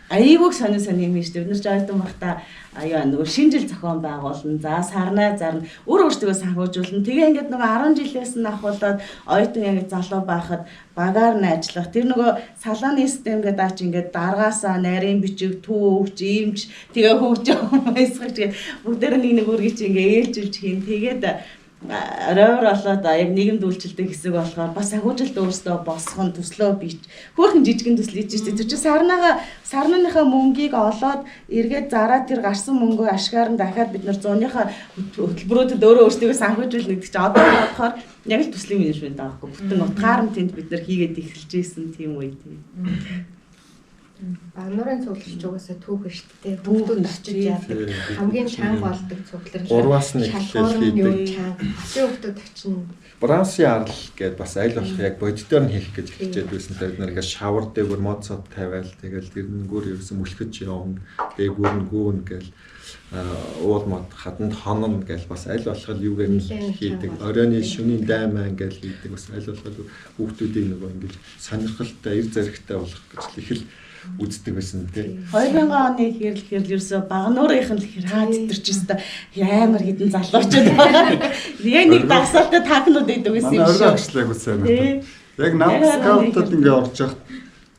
айгууг сони юм шүү дээ. Бид нар ч оюутан багтаа аюу нөгөө шинэ жил зохион байгуулна. За сарнаа зарна. Өөртөө санхүүжүүлнэ. Тэгээ ингээд нөгөө 10 жилээс нь ахуулаад оюутан яг залуу байхад багаар нь ажиллах. Тэр нөгөө салааны систем гэдэг аач ингээд даргаасаа нарийн бичиг түүхч, иймч тэгээ хөгж байсгаж бүгдээр нэг үргий чи ингээд ээлжилж хийн. Тэгээд оройр болоод яг нийгэмд үйлчлдэг хэсэг болохоор бас агуулжилт өөрсдөө босгон төслөө бич хөөрхөн жижигэн төсөл хийж штэ. Тэр чинь сарныхаа мөнгийг олоод эргээд зараад тэр гарсан мөнгөө ашгаар нь дахиад бид нар 100-ийнхаа хөтөлбөрүүдэд өөрөө өөрсдөө санхүүжүүлнэ гэдэг чинь одоо бодохоор яг л төслийн менежмент аахгүй. Бүтэн утгаар нь тэнд бид нар хийгээд эхэлж ийсэн тийм үе тийм. Багнуурын цугларч угаасаа түүх шүү дээ. Бүгд очиж яадаг. Хамгийн чанга болдог цугларч. 3-аас нь эхлээл хийдэг. Хүүхдүүд очино. Брансын арал гэдээ бас аль болох яг бодитоор нь хийх гэж хэлжээд байсан. Тэр нэг шавар дээгүүр мод сод тавиал тэгэл тэрнгүүр ерөөсөн мөлхөж явна. Дээгүүр нь гүүн гэл уул мод хатанд хонон гэл бас аль болох юугаар нь хийдэг. Оройны шөнийн даймаа гэл хийдэг. Бас аль болох хүүхдүүдийн нөгөө ингэж сонирхолтой, эр зэрэгтэй болох гэж их л үздэг байсан тийм. 2000 оны хэрэлхээр ерөөсө багнуурынхан л хэр хаадтэрч өстө амар хідэн залуучууд байгаа. Яг нэг дагсаалтай тагнууд идэв гэсэн юм шиг. Оройчлаг үсэн. Яг нам скаутууд ингээ орж явах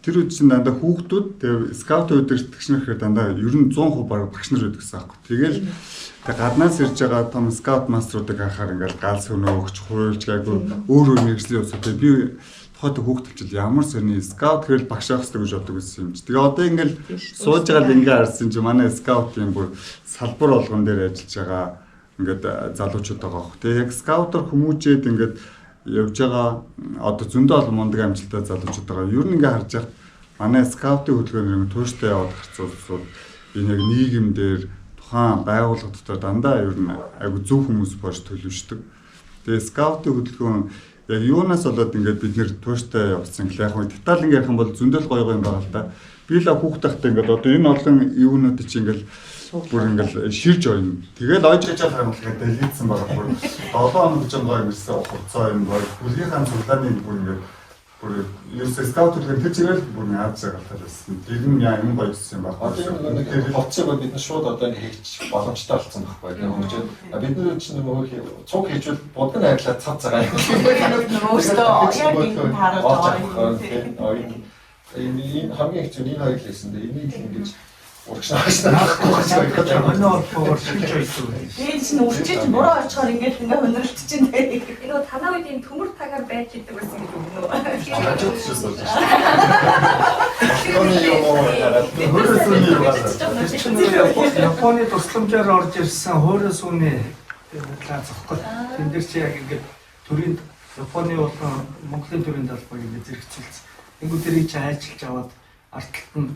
тэр үед чинь дандаа хүүхдүүд тэгээ скаут өдөртөгч нар гэхээр дандаа ер нь 100% багш нар байдаг гэсэн аахгүй. Тэгэл тэгээ гаднаас ирж байгаа том скаут маструудыг анхаар ингээл гал сөнөө өгч хуурж гайгүй өөр мэргэжлийн усаа би хот хүүхдэлчил ямар сони скаут хэрэг багш авах гэж боддог гэсэн юм чи. Тэгээ одоо ингээл сууж байгаа л ингээ харсан чи манай скаутын бүр салбар болгон дээр ажиллаж байгаа ингээд залуучууд байгаа хөх. Тэгээ яг скаутер хүмүүжээд ингээд явж байгаа одоо зөндөө олон мундаг амжилттай залуучууд байгаа. Ер нь ингээ харж яхад манай скаутын хөдөлгөөнөөр тууштай яваад гарцуулсууд энэ яг нийгэм дээр тухайн байгууллага дотор дандаа ер нь айгу зөв хүмүүс болж төлөвшдөг. Тэгээ скаутын хөдөлгөөн яг юунаас болоод ингээд бид нэр тууштай явсан гэх яг деталь ингээд ярих юм бол зөндөл гоё юм байна л да. Би л хүүхд тахтай ингээд одоо энэ олон юунууд чи ингээд бүр ингээд ширж ойно. Тэгэл ойж яж байгаа юм л ингээд дэлгэцсэн байгаа бүр 7 хоног гэж байгаа юмсан хугацаа юм бол бүлгийнхаа цуглааны бүр ингээд бүр ерөөсөө скаут гэдэг тэр чигээр бүр наад цагаалтай байсан. Тэр нь яа юм гоёсэн баг. Одоо нэг хоцсог бид нар шууд одоо ингэ хийчих боломжтой болсон байхгүй юу? Хөгжөөд бид нар чинь нөгөө цуг хийжвэл будган найдлаад цав цагаа. Өөртөө яг ингэ хараад байгаа. Энэ хамгийн хэцүү нэг хоёр л хэлсэн. Энийг ингэж урагшааш Өнөө шилж байсан. Тэгээд чинь үрчиж буруу очихоор ингээд ингээ хөндрөлт чинь дээ. Энэ танаа үед энэ төмөр тагаар байж идэг байсан гэж өгнө үү? Японы тусламжаар орж ирсэн хоороос үнэ талаа зохгүй. Тэн дээр чи яг ингээд төрийн Японы болон Монголын төрийн талбайг ингээд зэрэгцүүлсэн. Тэнгүү тэрийг чи хайчилж аваад артталт нь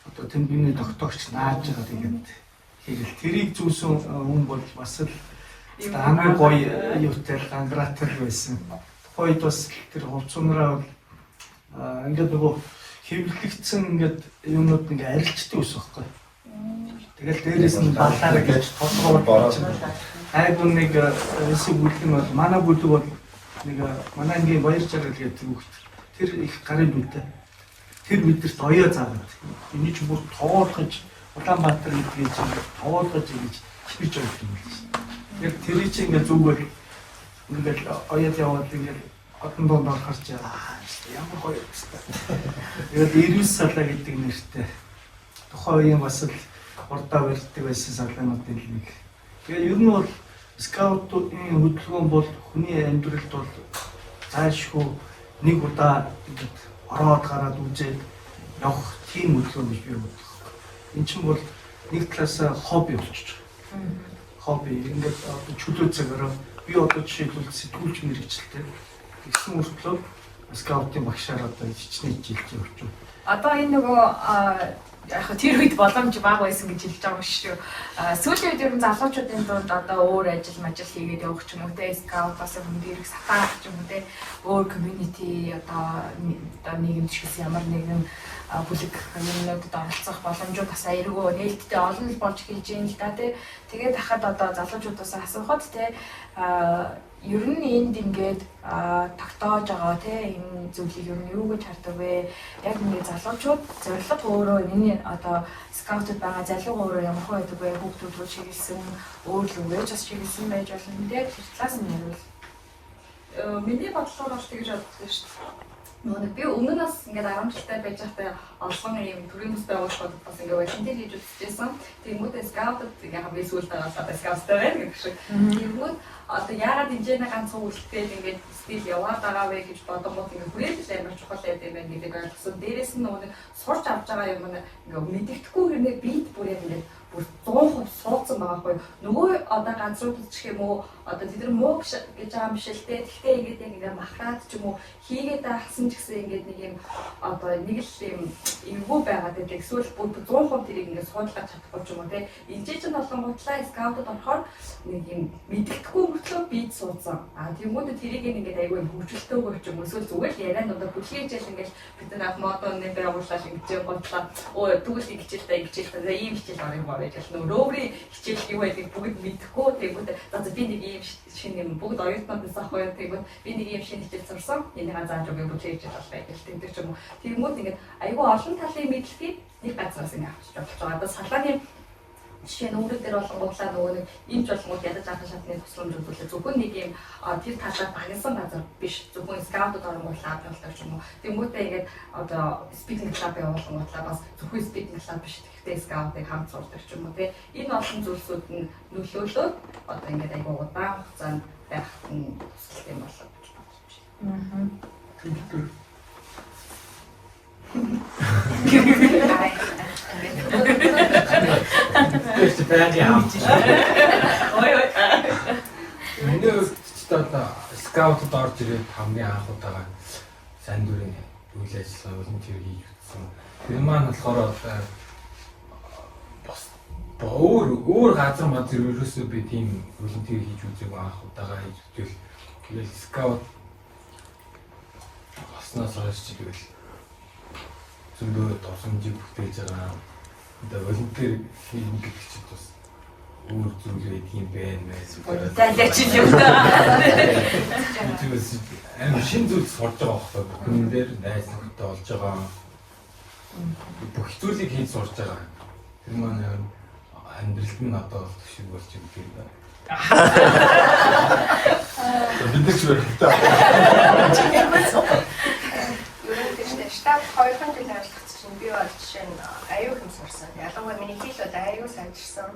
одоо тэмбиний тогтоогч нааж байгаа тэгээд хэрэг тэрийг зүүсэн хүн бол бас л хамгийн гоё юутай гангратер байсан. Тухайд бас тэр хувцсунараа ингээд нөгөө хэвлэгдсэн ингээд юмнууд ингээд арилждаг ус байхгүй. Тэгэл дээрээс нь балаараа гэж тодорхойлж айгуу нэг эсэг бүлэг нь бол манай бүлэг бол нэг манай ангийн баяр жаргал гэдэг үг. Тэр их гарын бүлтэй. Тэр бидэрт оёо заагаад энэ ч бүр тоолгож Улаанбаатар гэдгийг чинь тоолгож ингэж хипж байгаа юм байна. Яг тэрий чинь ингээ зүгээр ингээд оёо яваад ингээд одон донд орохоор ч ямар гоё юм. Тэгээд 90 салаа гэдэг нэртэй тухайн үеийн бас л урдаа барьдаг байсан салаануудын нэг. Тэгээд ер нь бол скаутын хөдөлгөөн бол хүний амьдралд бол заашгүй нэг удаа ингээд ороод гараад үзээд явах тийм хөдөлгөөн биш би боддог. Энд чинь бол нэг талаас хобби болчих. Хобби ингээд чөлөө цагаараа би одоо жишээлбэл сэтгүүлч мэргэжилтэй гэсэн үртлөө скаутын багшаар одоо хичнээн жилж явчих. Одоо энэ нөгөө яг тэр үед боломж бага байсан гэж хэлж байгаа шүү. Сүүлийн үед ер нь залуучуудын дунд одоо өөр ажил хийгээд явах ч юм уу те скаут бас хүнд ирэх сатаах ч юм уу те өөр community одоо нийгэмд шигсэн ямар нэгэн бүлэг юмнуудад оролцох боломжууд бас айргүй нээлттэй олон л болж хэлж юм л да те. Тэгээд хахад одоо залуучуудаас асуухад те ер нь энд ингээд тогтоож байгаа те энэ зүйлийг ер нь юу гэж хардаг вэ? Яг ингээд залуучууд зорилго өөрөө энэ одоо скаутд байгаа залуу өөрөө ямар хөө байдаг вэ? Хүүхдүүд рүү чиглэсэн, өөр л үгэж бас чиглэсэн байж болно те. Тэр талаас нь ярил. Миний бодлоор бол тэгж боддог шүү дээ. Нөгөө би өмнөөс ингээд 10 жилтэй байж байхдаа олон юм төрийн төстэй уушхад бас ингээд волонтер хийж үзчихсэн. Тэгмүүд скаутд яг би сүүлд байгаа скауттай байна гэх шиг. Тэгмүүд одоо яагаад хинжээний ганцхан үйлдэлтэй ингээд стил яваад байгаа вэ гэж бодонгууд ингээд хүрээлэл амар чухал байдаг юм байна гэдэг ойлгосон. Дээрээс нь нөгөө сурч авч байгаа юм ингээд мэддэхгүй хэрнээ бит бүр яг ингээд бүр 100% суудсан байгаа хгүй. Нөгөө одоо ганцрууд гэх юм уу одоо тэд нар муу гэж байгаа юм шиг л те. Тэгтээ ингээд махраад ч юм уу хийгээд алсан ч гэсэн ингээд нэг юм одоо нэг л юм эвгүй байгаад байдаг. Эсвэл бүр 100% тэрийг ингээд суудлах чадахгүй ч юм уу те. Энд чинь болон гутлаа скаутад орохоор нэг юм мэддэхгүй мөртлөө бит суудсан. Тэгмүүд тэрийг ингээд айгүй хөвгөлтөөгөө ч юм уу эсвэл зүгээр л ярианд одоо бүлгээжэл ингээд бид нар модон нэг байгууллаа ингэж гутлаа. Оо тэгвэл хичээл та ийм хичээл орох юм байна. Нөрөөрийн хичээл юу байдгийг бүгд мэдэхгүй тэгвэл за би нэг ийм шинэ юм бүгд оюутнуудаас авах байх тэгвэл би нэг ийм шинэ хичээл сурсан энийг зааж өгөө бүлээж болох байх гэх тийм ч юм уу тэгмүүд ингээд айгүй олон талын мэдлэгийг нэг газраас ингээд авч болж байгаа. Одоо салааны жишээ нь өөрөө дээр болон гутлаа нөгөө нэг имж болгонд ядаж авах шатны тусламж үзүүлээ зөвхөн нэг юм тэр талаар багнасан газар биш зөвхөн скаутд орнгуулаа авдаг ч юм уу тэгмүүдээ ингээд одоо спикинг клуб явуулсан гутлаа бас зөвхөн спикинг клуб биш гэхдээ скаутыг хамт сурдаг ч юм уу те энэ олон зүйлсүүд нь нөлөөлөөд одоо ингээд айгүй удаан хугацаанд байх нь тусалт юм болов гэж бодож байна. Миний одоо скаутд орж ирээд хамгийн анх удаага сайн дурын үйл ажиллагаа болон тэр хийж үзсэн. Тэр маань болохоор бос өөр газар мазэр ерөөсөө би тийм волонтер хийж үзээгүй анх удаага хийж үзвэл тэгэл скаут баснаас хойш ч тэгэл зөндөө тосомжийг бүтээж байгаа. Одоо волонтер хийх гэдэг чинь бас өөр зүйлээ тийм байна мэ. Залаач юм да. Тэгээс амар шин зүйл сурж байгаа байхгүй бүхэн дээр найз нөхдөд олж байгаа. Бүх зүйлийг хийж сурж байгаа. Тэр маань амьдралд нь одоо төшиг болж юм тийм байна. Бид ч хэрэгтэй. Ерөнхийдөө штаб 2 жил ажиллах чинь би бол жишээ нь аюу хэм сурсан. Ялангуяа миний хэл бол аюу сайжирсан.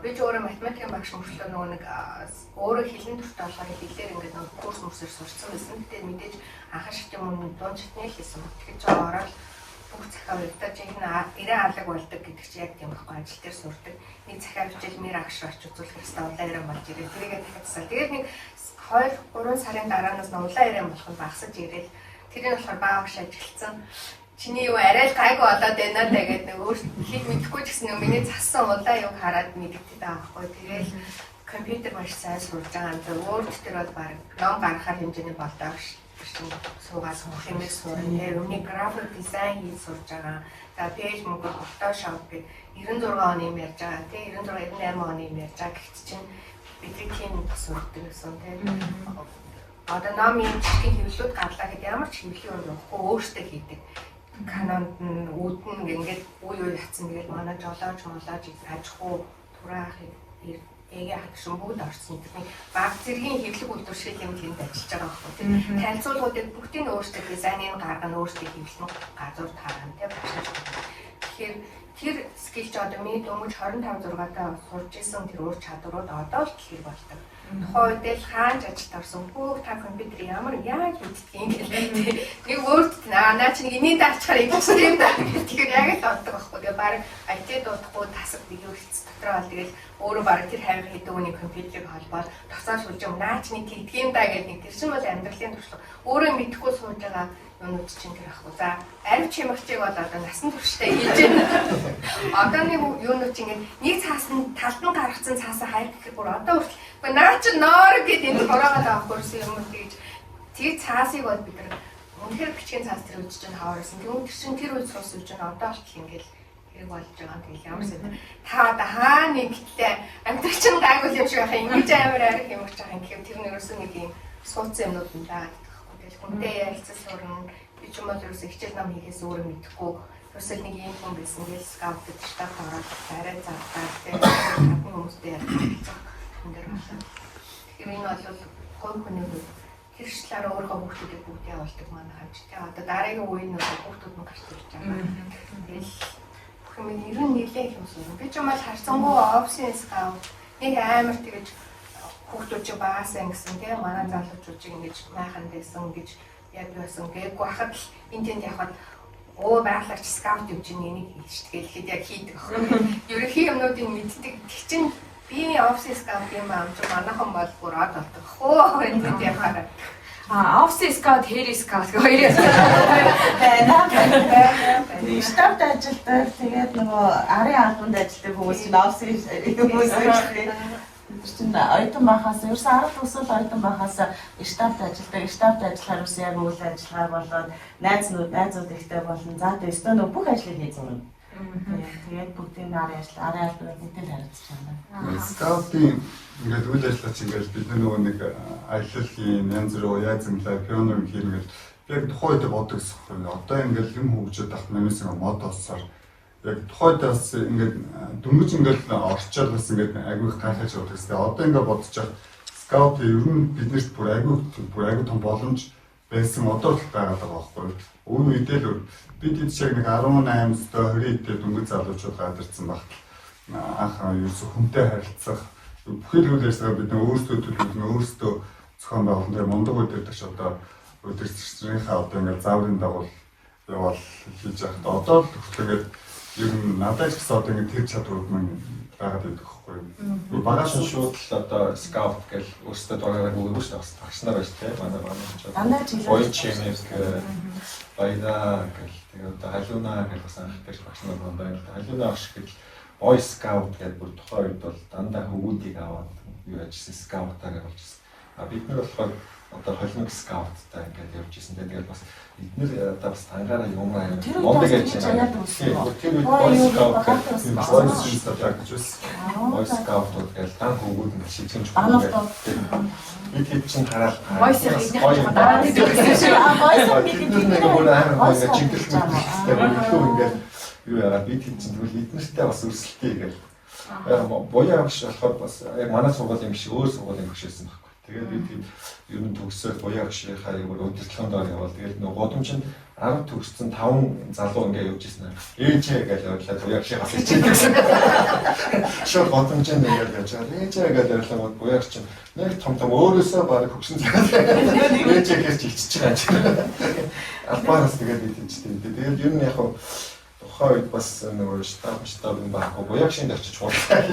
Би ч өөрөө математикийн багш мөрчлөө нөгөө нэг өөрөө хэлний төртөө болохоор хэлээр ингээд нөгөө курс мөрсөөр сурсан байсан. Тэгтээ мэдээж анхаа шат юм дунд чатны хэлсэн. Тэгэхээр ч ороод бүх захаа өгдөө чинь 90 алаг болдог гэдэг чи яг тийм байхгүй ажил дээр сурдаг. Нэг захаа бичил нэр агш очиж үзүүлэх хэрэгтэй улаан ирэн болж ирээ. Тэрийгээ дахиадсаа. Тэгээд нэг 2-3 сарын дараанаас нь улаан ирэн болох нь багсаж ирээд тэрийг болохоор баа багш ажилласан. Чиний юу арай л гайгүй болоод байна даа гэдэг нэг өөр хэл мэдэхгүй ч гэсэн миний зассан улаан юг хараад мэддэг таахгүй. Тэгээд компьютер маш сайн сурж байгаа. Word дээр бол баг ном гаргахаар хэмжээний болдог ш. Суугаад хэмээх сурна. Өмнө график дизайн хийж сурж байгаа. За пэйж мөнгө Photoshop гэх 96 оны юм ярьж байгаа. Тэ 96 98 оны юм ярьж байгаа. Гэхдээ чинь бидний тийм сурдаг гэсэн тийм. Одоо номын жишгийн хэвлэлүүд гарлаа гэдэг ямар ч хэвлэлийн юм нөхгүй өөртөө хийдэг. Канонд нь үүдэн ингээд үе ятсан тэгэл манай жолооч молоож аж хуу тураах эгээ хатсан бүгд орсон. Тэгэхээр баг зэргийн хэвлэг үйлдвэршил юм тэнд ажиллаж байгаа байхгүй тийм. Танилцуулгуудыг бүгдийг өөрсдөө дизайныг гаргана, өөрсдөө хэвлэн газар таарна тийм багшаа. Тэгэхээр тэр скил ч одоо миний дөнгөж 25-6 сурж исэн тэр өөр чадварууд одоо л тэр болдог. Тухайн үед л хаанч ажилд орсон бүх та компьютер ямар яаж мэддэг юм гэлээ. Нэг өөрт наа чи энийг даачаар ингэсэн юм даа тэгэхээр яг л боддог байхгүй. Тэгээ баг IT дуудахгүй тасаг дэгүүлц дотроо бол тэгэл өөрөө баг тэр хайр хийдэг үний компьютерийг холбоод тоцоож суулж юм наа чи нэг тэгдэг юм даа гэдэг. Тэр чинь бол амьдралын туршлага. Өөрөө мэдхгүй сууж байгаа юмнууд чинь тэр ахгүй. За арив чимэгчийг бол одоо насан туршдаа хийж байна. Одоо нэг юунууд чинь нэг цаасан талд нь гаргацсан цаасаа хайр гэхээр бүр одоо хүртэл наа чи ноор гэдэг энэ хороогаад авахгүйсэн юм уу гэж тэр цаасыг бол бид нар үнэхээр бичгийн цаас тэр үдж чинь хаваарсан. Тэгвэл тэр чинь тэр үед суус үдж чинь одоо болтол ингээл хэрэг болж байгаа юм. Тэгэл ямар сэдв та одоо хаа нэгтлээ амьдрал чинь гайгүй юм шиг байхаа ингэж амар арих юм болж байгаа юм. Тэгэхээр тэр нэрөөсөө нэг юм суудсан юмнууд юм даа. Хүнтэй ярилцаж сурна. Би ч юм бол ерөөсөө хичээл нам хийхээс өөрөө мэдэхгүй. Ерөөсөө нэг юм хүн байсан. Гэл скаутд штаб ороод арай завтаа тэгээд хүмүүстэй ярилцах юм дээр байна. Тэгэхээр энэ бол гол хүний тэр шлаараа өөрөө хүмүүсийг бүгд явуулдаг манай хамттай. Одоо дараагийн үеийн хүмүүсүүд нь гарч ирж байгаа. Тэгэл бүх юм ер нь нэлээд юм сурна. Би ч юм бол харцангуй офсын скаут нэг амар тэгэж хүүхдүүд багасаа ингэсэн тийм манай залуучуудыг ингэж майхан дэсэн гэж яг байсан гээгүй хахад л энэ тэнд явхад оо байгалагч скаут юм чинь энийг хийчихдэг гэхэд яг хийдэг ах. Ерөнхий юмнуудыг мэддэг. Тэг чин би офис скаут юм аа ч манайхан бол бүр од болдог. Хөө энэ тэнд явхаар офис скаут, хэри скаут хоёроо байна. Штабд ажилладаг тэгээд нөгөө арын албанд ажилладаг хүмүүс чинь офис хүмүүс шүү. чинь оюутан байхаас ерөөс 10 төгсөл оюутан байхаас штабт ажилладаг. Штабт ажиллахаар ус яг үйл ажиллагаа болоод найзууд ихтэй болон за тэстэ нөө бүх ажлыг хийж зурна. Тэгээд бүгдийн арын албанд бүгдийг харилцаж байна. Скаутын ингээд үйл ажиллагаа чинь ингээд бид нөгөө нэг аялал хийн, янз бүр яаж зэмлээ, пионер хийн ингээд яг тухайд бодог гэсэн. Одоо ингээд юм хөгжөөд тахт нэмсэн мод болсоор яг тухайд бас ингээд дөнгөж ингээд орчоод бас ингээд агиух гайхаж байгаа гэсэн. Одоо ингээд бодож байгаа скаут ер нь биднэрт бүр агиух том боломж байсан одоо л байгаа байхгүй. Өөр үедээ л бид яг нэг 18-20 дэх дөнгөж залуучууд гадарсан багт анх ерөөсө хүнтэй харилцах бүхэл үйл ажиллагаа бид өөрсдөө төлөвлөн өөрсдөө зохион байгуулсан. Тэгээ мундаг үдирдэгч одоо үдирдэгчнийхээ одоо ингээд зааврын дагуу явал хийж байхад одоо л тэгээд ер нь надад ч гэсэн одоо ингээд тэр чадварууд маань байгаад байдаг байхгүй юу. Багаж шууд л одоо скаут гэл өөрсдөө дураараа өгөөж байгаа багш нар байж тээ манай ч Дандаа чимэк баяна гэл тэгээд одоо халууна гэл бас анх дээр багш нар байна. Халууна ах шиг Boy Scout гэдэг бүр тухайн үед бол дандаа хөвгүүдийг аваад юу яжсэн скаутаар явуулж ирсэн. Бид нар болохоор одоо холимог скауттай ингээд явж ирсэн. Тэгээд бас эдгээр одоо бас ангаараа юм аа мондөг гэж яагаад үгүй. Тэр үед Boy Scout гэж үсэн. Boy Scout гэдэг тань хөвгүүд ингээд шийдэж байгаа. Бид хэд чинь хараад Voice-ийг эднийх дараа Voice-ийг ингээд юу яагаад бид хэд чинь тэгвэл эднэртэй бас өрсөлдөе гэж. Боёо авч болохоор бас яг манай сургуулийн биш өөр сургуулийн хөшөөсөн байхгүй. Тэгээд бид ер нь төгсөөд боёо авчийнхаа яг удирдлагын доор явбал тэгээд нөгөө годомч нь 10 төгссөн 5 залуу ингээд явж ирсэн. Ээжээ гэж явуулаад боёо авчихаас ичээд гэсэн. Шууд годомч нь ингээд явж байгаа. Ээжээ гэж явуулаад боёо авч чинь нэг том өөрөөсөө баг хөгсөн цагаад ээжээ гэж ичиж байгаа. Албанаас тэгээд бид ичдэг. Тэгээд ер нь яг тухайн үед бас нөгөө штабын баггүй боёо авчинд очиж хуулаа.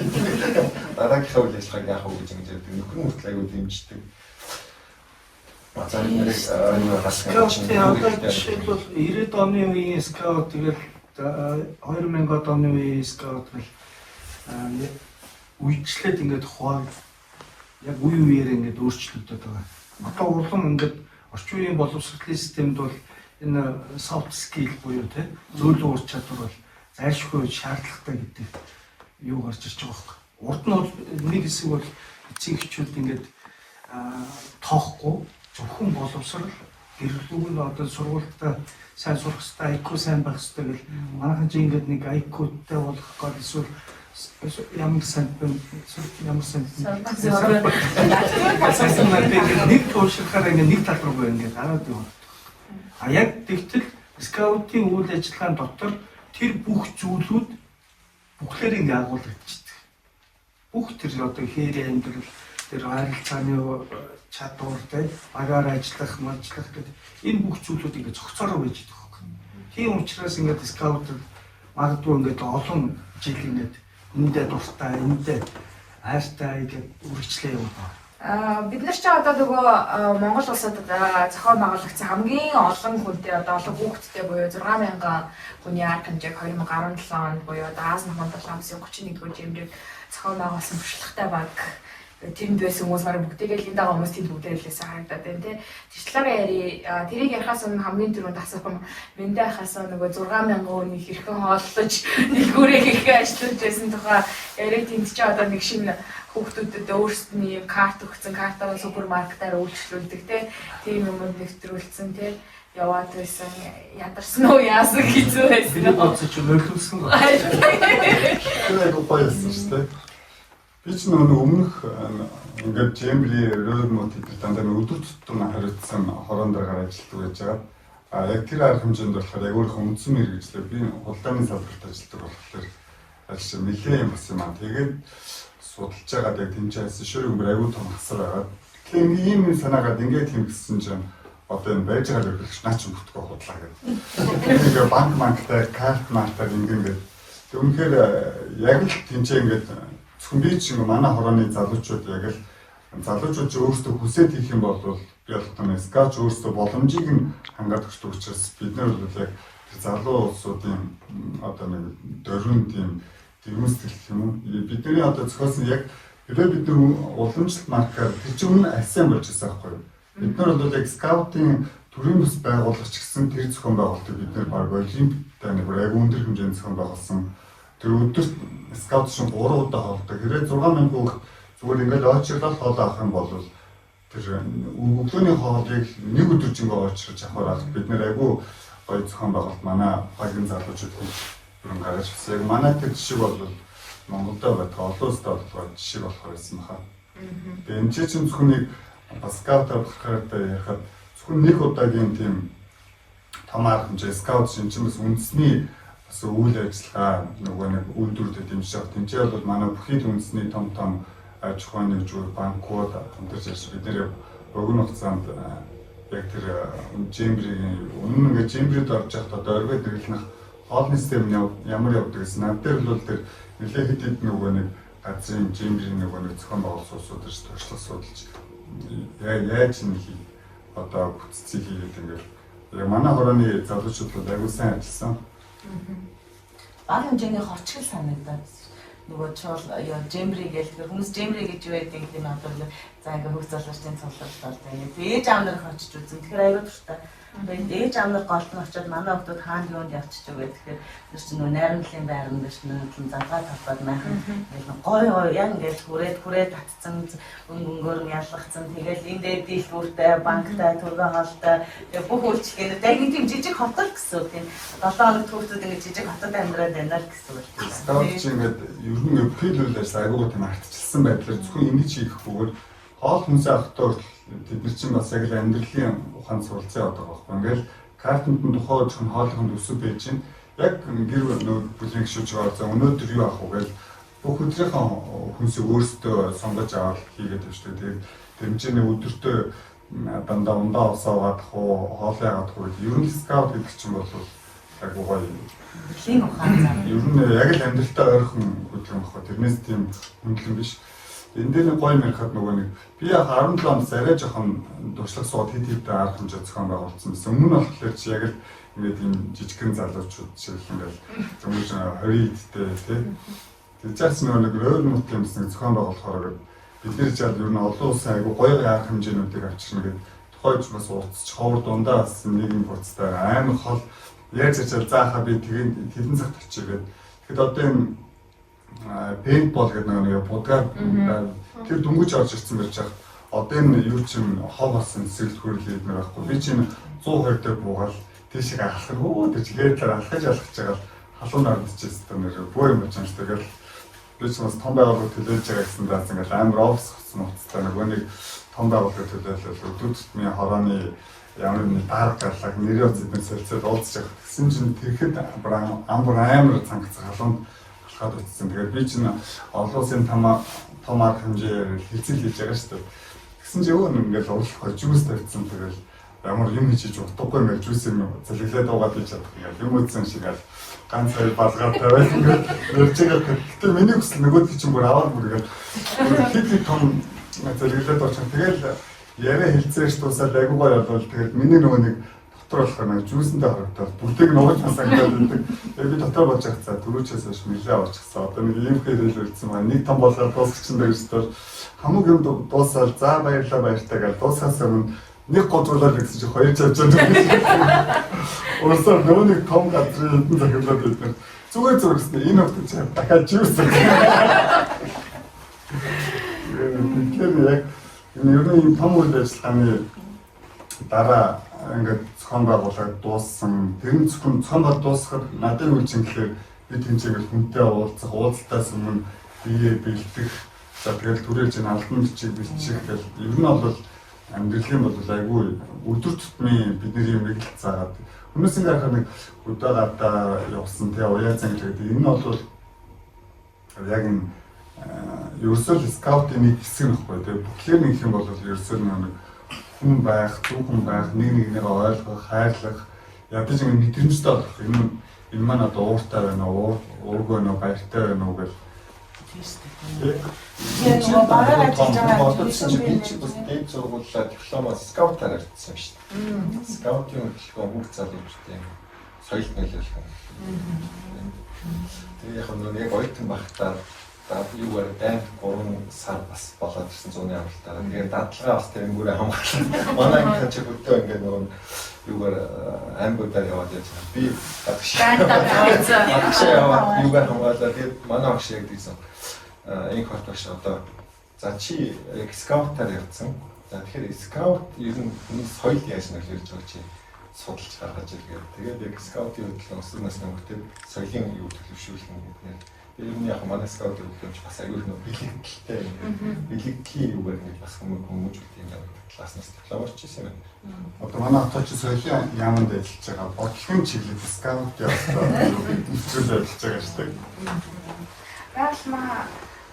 Дараагийнхаа үйл ажиллагааг яах вэ гэж ингэж нөхөр мөртлөө аягүй дэмждэг. Жишээлбэл 90-ад оны үеийн скаут тэгэл 2000-ад оны үеийн скаут гэл үйлчлээд ингээд хуваа яг үе үеэр ингээд өөрчлөгдөд байгаа. Одоо улам ингээд орчин үеийн боловсролын системд бол энэ soft skill буюу те зөвлөн ур чадвар бол зайлшгүй шаардлагатай гэдэг юу гарч ирж байгаа байхгүй. Урд нь бол нэг хэсэг бол эцэг эхчүүд ингээд тоохгүй зөвхөн боловсрол гэрлүүг нь одоо сургуультай сайн сурах хэрэгтэй, IQ сайн байх хэрэгтэй гэл манайхан чи ингээд нэг IQ-тай болох гол эсвэл ямар сайн нэг туушрахаар ингээд нэг тал руу ингээд хараад явна. А яг тэгтэл скаутын үйл ажиллагааны дотор тэр бүх зүйлүүд бүхлээр ингээ агуулгдчихдаг. Бүх тэр одоо хээрээ амьдрал, тэр харилцааны чадвар, багаар ажиллах, малжлах гэдэг энэ бүх зүйлүүд ингээ цогцороо байж байгаа юм. Тийм учраас ингээ скаут магадгүй ингээ олон жил ингээ эндээ дуртай, эндээ хайртай гэдэг үргэлжлээ явуулдаг. Бид нар ч одоо нөгөө Монгол улсад зохион байгуулагдсан хамгийн олон хүнтэй одоо олон хүүхэдтэй буюу 6000 хүний арга хэмжээг 2017 онд буюу Аз намын 731-р жимрийг зохион байгуулсан туршлагатай баг тэнд байсан хүмүүс маань бүгдээ л энэ дагаа хүмүүс тэнд бүгдээ хэлээсээ харагдаад байна тий. Тэрчлээ яри тэрийг ярихаас өмнө хамгийн түрүүнд асуух юм мэндэ хасаа нөгөө 6000 хүний хэрхэн хооллож дэлгүүрээ хийхээ ажиллаж байсан тухай яриа тэнд ч одоо нэг шинэ хүүхдүүдэд өөрсдний карт өгсөн картаа супермаркетаар үйлчлүүлдэг тийм юмуд нэвтрүүлсэн яваад байсан ядарсан уу яасан хэцүү байсан уу боцож мөрөлдсөн ба. Тэр гоёсэн шүү дээ. Би ч нөгөө өмнөх ингээд Жембри ролмод гэдэг дандаа өдөр тутам хариуцсан хороондоо ажилладаг байж байгаа. Яг тэр арга хэмжээнд болохоор яг өөрийнхөө үндсэн мэргэжлээ би худалдааны салбарт ажилладаг болохоор ажил нэлээд юм бас юм аа. Тэгээд судалж байгаад яг тэмцээс шөр өнгөр аюул том хасар байгаа. Тэгэхээр ийм санаагаад ингээд тэмцсэн чинь одоо энэ байж байгаа хэрэгч наач бүтгөө худлаа гэдэг. Тэгэхээр банктай карт мартаар ингээд үнэхээр яг л тэмцээ ингээд зөвхөн би чинь манай хорооны залуучууд яг л залуучууд ч өөрсдөө хүсээд хийх юм бол би болгоно скач өөрсдөө боломжийг нь хангаад өгч учраас бид нар бол яг залуу улсуудын одоо нэг дөрвөн тийм сэтгэл юм уу бидний одоо зохиосон яг хэрвээ бид нар уламжлалт маркаар тэр чинь өмнө альсан болж байгаа байхгүй юу бид нар бол яг скаутын төрийн бас байгуулгач гэсэн тэр зохион байгуулалтыг бид нар баг олимпиадтай нэг яг өндөр хэмжээний зохион байгуулсан тэр өдөрт скаут шин 3 удаа хоолдог хэрвээ 6000 хүүхд зүгээр ингээд очирлал хоол авах юм бол тэр өглөөний хоолыг нэг өдөр жингээ очирч авахаар бид нар айгүй гоё зохион байгуулалт манай багийн залуучууд бүрэн гаргаж ирсэн. Яг манай тэр жишээ бол Монголд байдаг олон улсад болохоор жишээ болохоор байсан баха. Тэгээ энэ чинь зөвхөн нэг скаут авахаар яхад зөвхөн нэг удаагийн тийм том арга хэмжээ скаут шинжмэс үндэсний бас үйл ажиллагаа нөгөө нэг үйлдвэрлэлд дэмжиж байгаа. Тэмцээ бол манай бүхий үндэсний том аж ахуйн нэгжүүд банкуд хамтарч ирж бид нэр богино хугацаанд яг тэр Жембригийн үнэн ингээд Жембрид орж явахдаа одоо оргид нэрлэх хоолны систем ямар явдаг гэсэн. Над дээр бол тэр нэлээд хэд хэд нөгөө нэг газрын Жембрийн нөгөө нэг зохион байгуулалт улсууд гэж туршлага судалж яаж нэг одоо бүтцийг хийгээд ингээд яг манай хорооны залуучууд аягүй сайн ажилласан. Бага хэмжээний хорчгол санагдаад. нөгөө чул жембри гээл хүмүүс жембри гэж юу гэдэг нь одоо за ингээ хөх залуучдын цуглуулалт тэгээд ээж аав нар очиж үзэн. Тэгэхээр аюул дуртай. Тэгээд ээж аав нар голд нь очиод манай хүмүүс хаана юунд явчих вэ гэхээр тэр чинь нөгөө найрамдлын байран биш нөө залгаа тавхад майхан гоё яг ингээл хүрээд татцсан өнгөөр нь ялгцсан. Тэгэл энэ дээр дийлдүүртэй банктай төргөө хоолтой бүх үйлчлэгээ яг нэг тийм жижиг хотол гэсэн үг тийм 7 хоног түүхтүүд ингэ жижиг хотод амьдраад байна л гэсэн үг. Скаут чинь ингээд ер нь бүхэл үйлээс айгуу тийм ардчилсан байдлаар зөвхөн ингэж хийхгүйгээр хоол хүнсээ авахтаа тэд нар чинь бас яг л амьдралын ухаан суралцсан байдаг байхгүй. Ингээл картанд нь тухайн өдрийн хоолойхонд өсөв байж чинь яг гэр бүлийн гишүүж байгаа за өнөөдөр юу авах вэ гэж бүх өдрийнхөө хүнсийг өөрсдөө сонгож аваад хийгээд тавьчихдаг. Тэгээд хэмжээний өдөртөө дандаа ундаа усаа угаадах уу, хоолой яагаад уу гэдэг. Ер нь скаут гэдэг чинь бол яг гоё юм. Бүлийн ухаан зам. Ер нь яг л амьдралтай ойрхон хөдөлгөөн багхгүй. Тэрнээс тийм хөндлөн биш. Энэ дээр гоё мэрхад нөгөө нэг би яг 17 онд арай жоохон туршлага сууд хэд арга хэмжээ зохион байгуулсан байсан. Өмнө нь болохоор чи яг л ингээд ийм жижигхэн залуучууд шиг ингээл зөвхөн 20 идтэй тий. Тэр чаас нэг өөр нут юмсан зохион байгуулахаар бид нэр жаад ер нь олон улсын айгу гоё арга хэмжээнүүдийг авчирна гэдэг тухайч бас ууцч ховор дундаа бас нийгэм процесстай амар хол яаж чичээл заахаа би тэгээд хэдэн цагт очигээд тэгэхэд одоо энэ пейнтбол гэдэг нэг будгаар тэр дүнгиж орж ирсэн байж хаа одоо энэ юу чинь хов болсон сэрэл хөрлөд нэр байхгүй би чинь 102 дээр буугаад тийшээ алхах өө тэр чихээр алхаж байгаа халуун ардчихсэн тэр нэр бөө юм байна шүү тэгэл би ч бас том байгууллага төлөөлж байгаа гэсэн даа ингээл амар офс хоцсон уцтай нэг том байгууллага төлөөлөл өдөртмийн хорооны ямар нэг дарга гарлаг нэрээ үзэдэн солилцоод уулзж байгаа гэсэн чинь тэгэхэд амар цангацсан халуунд алхаад утсан. Тэгээд би чинь олон улсын том арга хэмжээр хилцэл хийж байгаа шүү дээ. Тэгсэн чинь өө ингээл уурлах жуус тавьсан тэгэл ямар юм хийж утгагүй ингээл жуус юм залглаад угаад хийж чадах ингээл юм үзсэн шиг аль ганц хоёр балгаар тавиад ингээд нэрчээгээ гэхдээ миний хүсэл нөгөөдгий чинь бүр аваад бүргээд хэд том залглаад очих. Тэгэл яриа хэлцээрч дуусаад айгуу гоё болвол тэгээд миний нөгөө нэг дотор болох нэг жүүсэндээ харагдаад бүгдийг нууж масагдаад байдаг. Тэгээд би дотор болж байгаа цаа түрүүчээс хойш нэлээ авчихсан. Одоо нэг ийм хэрэг үлдсэн маань нэг том болоод дуусчихсан дээр өстөр хамаг юм дуусаад за баярлаа баяртай гэж дуусахаас өмнө нэг гоцуулаад гэсэн чинь хоёр цавчаад байна. Өөрсдөө нөгөө нэг том газрын хэдэн захиалаад байдаг. Зүгээр гэсэн энэ хөвгт чинь дахиад жүүсэн. Тэгэхээр яг ер нь том үйл ажиллагааны дараа ингээд зохион байгуулалт дууссан. Тэр нь зөвхөн зохион байгуулалт дуусахад надад үйл чинь гэхээр би тэнцээгээл хүнтэй уулзах, уулзалтаас өмнө бие бэлдэх, за тэгэл түрээлж ин албан бичиг бэлтгэх гэл ер нь бол амьдралын бол айгүй өдөр тутмын бидний юм их заагаад хүмүүсийн харахад нэг өдөө гадаа явсан тий уяа зан гэдэг энэ бол яг энэ ерөөсөө скаутын нэг хэсэг нөхгүй тий бүхлээр нэг юм бол ерөөсөө нэг хүн байх, зөвхөн байх, нэг нэгнээ ойлгох, хайрлах ядаж ингэ мэдрэмжтэй болох энэ маань одоо ууртай байна уу, уургүй байна уу, баяртай байна уу гэл яг нөгөө бараа ажиллаж байгаа дээд сургуулиа дипломоос скаутаар ирсэн шүү дээ. Скаутын хөтөлбөр бүх залуучдын соёлт нөлөөлөх юм. Тэгээ яг нь яг оюутан багтаа юугаар дайнд 3 сар бас болоод ирсэн зуны амралтаараа. Тэгээд дадлага бас тэр бүрээ хамгаалсан. Манай анхны чи хөтөө ингээд нөгөө юугаар амбуудаар яваад яж байгаа. Би багш яваад юугаар хамгаалаад тэгээд манай багш яг дийсэн. Энэ хот багш одоо за чи яг скаутаар явсан. За тэгэхээр скаут ер нь соёл яаж нөлөөлж байгаа чи судалж гаргаж иргээд тэгээд яг скаутын хөдөлгөөн өсвөр насны хүмүүст соёлын юу төлөвшүүлэх юм гэдэг. Тэр нь яг манай скаутын хөдөлгөөнч бас аюул нөө бэлэгдэлтэй бэлэгдэлийн юугаар нэг бас хүмүүж үт юм байна. Класснаас дипломч хийсэн байна. Одоо манай хотч соёлын яамд ажиллаж байгаа бодлогын чиглэл скаут явуулсан нэвтрүүлж ажиллаж байгаа шүү дээ. Баалмаа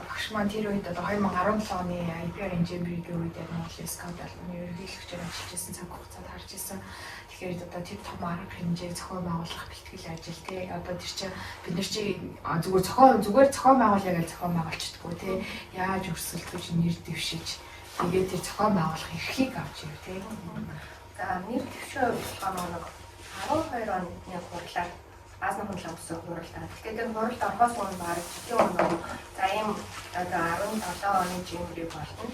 багш маань тэр үед одоо 2017 оны IPR инженерийн үед Монголын скаут албаны ерөнхийлөгчөөр ажиллаж байсан цаг хугацаанд харж ирсэн. Тэгэхээр одоо тэр том арга хэмжээг зохион байгуулах бэлтгэл ажил тий одоо тэр чинь бид нар чи зүгээр зохион байгуулъя гэж зохион байгуулчихдаггүй тий яаж өрсөлдөх нэр дэвшиж тэгээд тэр зохион байгуулах эрхийг авч ив тий. За нэр дэвшээ болгоно 12 оны хурлаар Аз нөхөн л өссөн хуралдаа. Тэгэхээр тэр хуралд орохоос өмнө баг жилийн өмнө за ийм одоо 17 оны жимбрийг болно.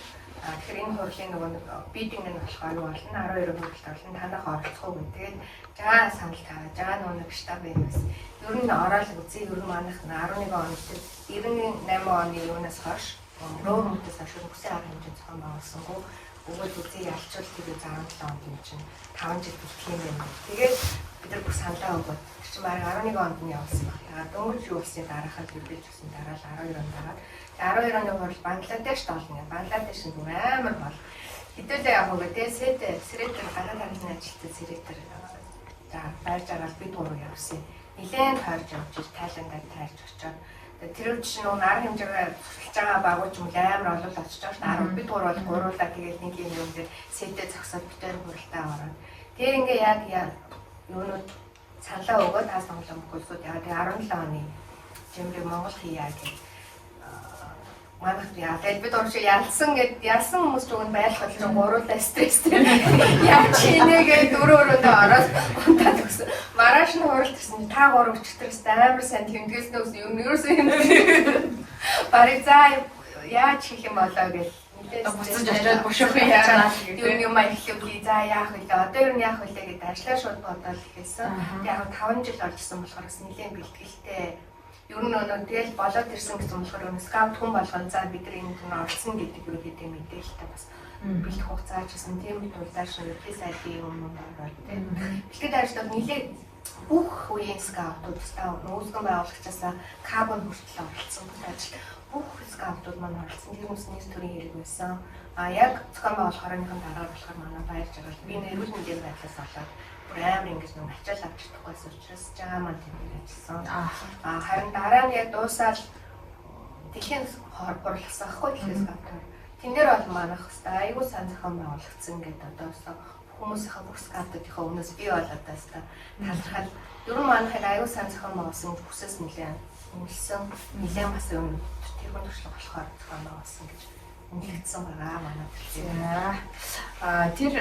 Тэгэхээр энэ хурлын нөгөө бидинг нь болохоор юу болно? 12 хуралд болно. Танах оролцох уу гэх. Тэгээд жаа санал тавиа. Жаа нөгөө штаб юмс. Ер нь ороод үзье. Ер нь манайх 11 онд 98 оны юунаас хойш руу хүмүүсээс хойш үсээ арга хэмжээ зохион байгуулсангүй. Өгөөд үзье ялчвал тэгээд 17 онд юм чинь 5 жил бүртгэх юм байна. Тэгээд бид нар бүх саналаа өгөөд чи баг 11 онд нь явуулсан баг. Тэгээд дөнгөж юу болсны дараахад үргэлж өгсөн дараа л 12 онд дараад 12 оны хурал Бангладешт олно. Бангладеш нь амар бол хэдүүлээ яг үгүй дээ сэрэтэр гадаад харганы ажилтны сэрэтэр за байрж агаад бид гурав явсан. Нилээн тойрж явж Тайландад тайлж очоод тэр үчиг нь арга хэмжээгээр сурталж байгаа багууч юм амар олол очиж байгаа шүү дээ. 10 бид гурав бол гуруулаа тэгээд нэг юм юм дээр сэтэ зогсоод битээр хуралтай ороод. Тэр ингээ яг юунууд саналаа өгөөд таас сонголоо мөхөлсүүд яа тэгээд 17 оны жимбрийг Монгол хийя гэх манайх яа тэгээд бид орж ялсан хүмүүс ч үгүй байлгах гэж гуруулаа стресстэй яг чинээгээ дөрөөрөндөө ороод унтаад өгсөн. Маргааш нь хуралд ирсэн та гурав өчтөрөөс амар сайн тэмдэглэснээс юм ерөөсөө юм. Барыг за яаж хийх юм болоо гэж буцаж очиад бушуух юм юм ихлэвлий за яах вэ? Одоо юу яах вэ гэдээ ажлаа шууд бодоод хэлсэн. Яг 5 жил оржсэн болохоор бас нэлээд бэлтгэлтэй. Ер нь өнөө тэгэл болоод ирсэн гэсэн болохоор өнөө скаут хүн болгон за бид нар энэ түн орсон гэдэг юу гэдэг мэдээлэлтэй бас бэлтгэх хугацаа чсэн тийм тулдааш нөлөө сайдын юм болоод тийм. Бэлтгэл ажлууд нэлээд бүх үеийн скаутууд та нөөцгөн байгуулагчаасаа кабон хүртэл оролцсон бүх ажил бүх скаутууд маань оролцсон. Тэр хүмүүс нийт төрийн хэрэг байсан. Яг зохион байгуулахын дараа болохоор манай баяр жаргал би эрүүл мэндийн байдлаас болоод амар ингэж нэг ачаал авч чадахгүйс учраас жаа маань тэмдэг ажилласан. Харин дараа нь яг дуусаад дэлхийн хурласан ахгүй дэлхийн скаутууд. Тэн дээр бол манайх хэвээр айгүй сайн зохион байгуулагдсан гэдэг одоо хүмүүсийнхээ бүх скаутуудынхаа өмнөөс би бол одоо талархал ер нь манайхыг айгүй сайн зохион байгуулсан бүсээс нэлээд үнэлсэн нэлээд бас тэр хүн туршлага болохоор зохион байгуулсан гэж үнэлэгдсэн байгаа манай төлөв. Тэр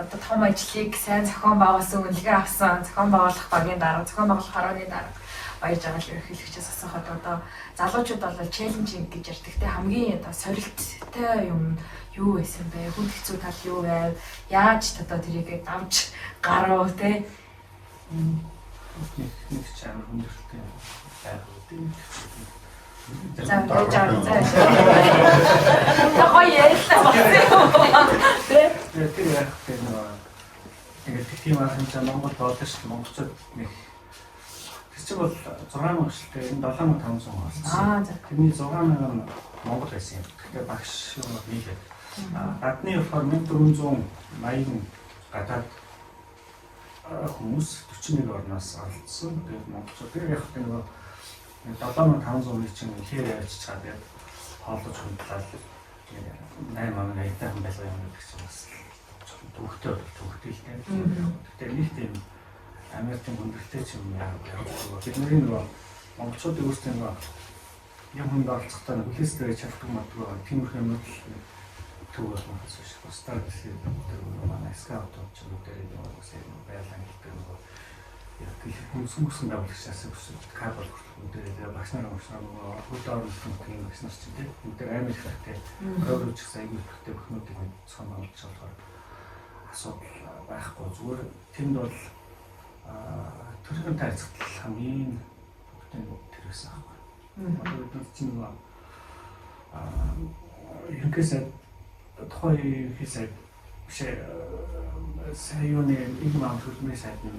одоо том ажлыг сайн зохион байгуулсан үнэлгээ авсан зохион байгуулах багийн дараа зохион байгуулах хорооны дараа баяр жаргал ерөнхийлөгчөөс асуухад одоо залуучууд бол челленжинг гэж ярьдаг те хамгийн одоо сорилттой юм юу байсан бэ? Хүнд хэцүү тал юу байв? Яаж одоо тэрийг давж гарав те? Нэг ч амар хүндэрхтэй байх үү? За хоёулаа тэр яг тэгээд тийм ахын Монгол болдог шүү. Монголчууд нэг тэр чинь бол 6,000 шилтэй энэ 7,500 болсон. за. Тэрний 6,000 Монгол байсан юм. Тэгэхээр багш юм нийлээд. Гадны болохоор 1480 гадаад хүмүүс 41 орноос оролцсон. Тэгээд монголчууд тэр яг нэг 7,500 чинь ихээр явж чаад яг хооллож хөндлөөл 8,000 тайхан байлгаа юм гэж бас төвхтэй л дээ. Тэгэхээр нэг тийм Америкийн хүндрэлтэй ч юм яа. Бидний нөгөө монголчуудын өөрсдөө юм хүнд оролцохдоо хүлээстэй чаддаг мэдгүй тиймэрхүү юмуд төв болно гэж байна. Бусдаар тийм манай скаутууд ч юм уу дээр нэг байлаа гэдэг нөгөө яг хүмүүс байгуулагчаас өссөн кабел хүртэл багш нар хөдөө оруулсан тийм багш нар ч тийм тэр амар хэрэгтэй програм ч гэсэн аягүй хэрэгтэй бүхнүүдийг зохион байгуулж болохоор асуудал байхгүй зүгээр тэнд бол төрийн тайлбарлалт хамгийн бүтэн тэр байсан аахгүй. Одоо бид чинь ерөнхийдөө тухайн ерөнхийдөө саяны ийм хөлбөмбөгийн сайдны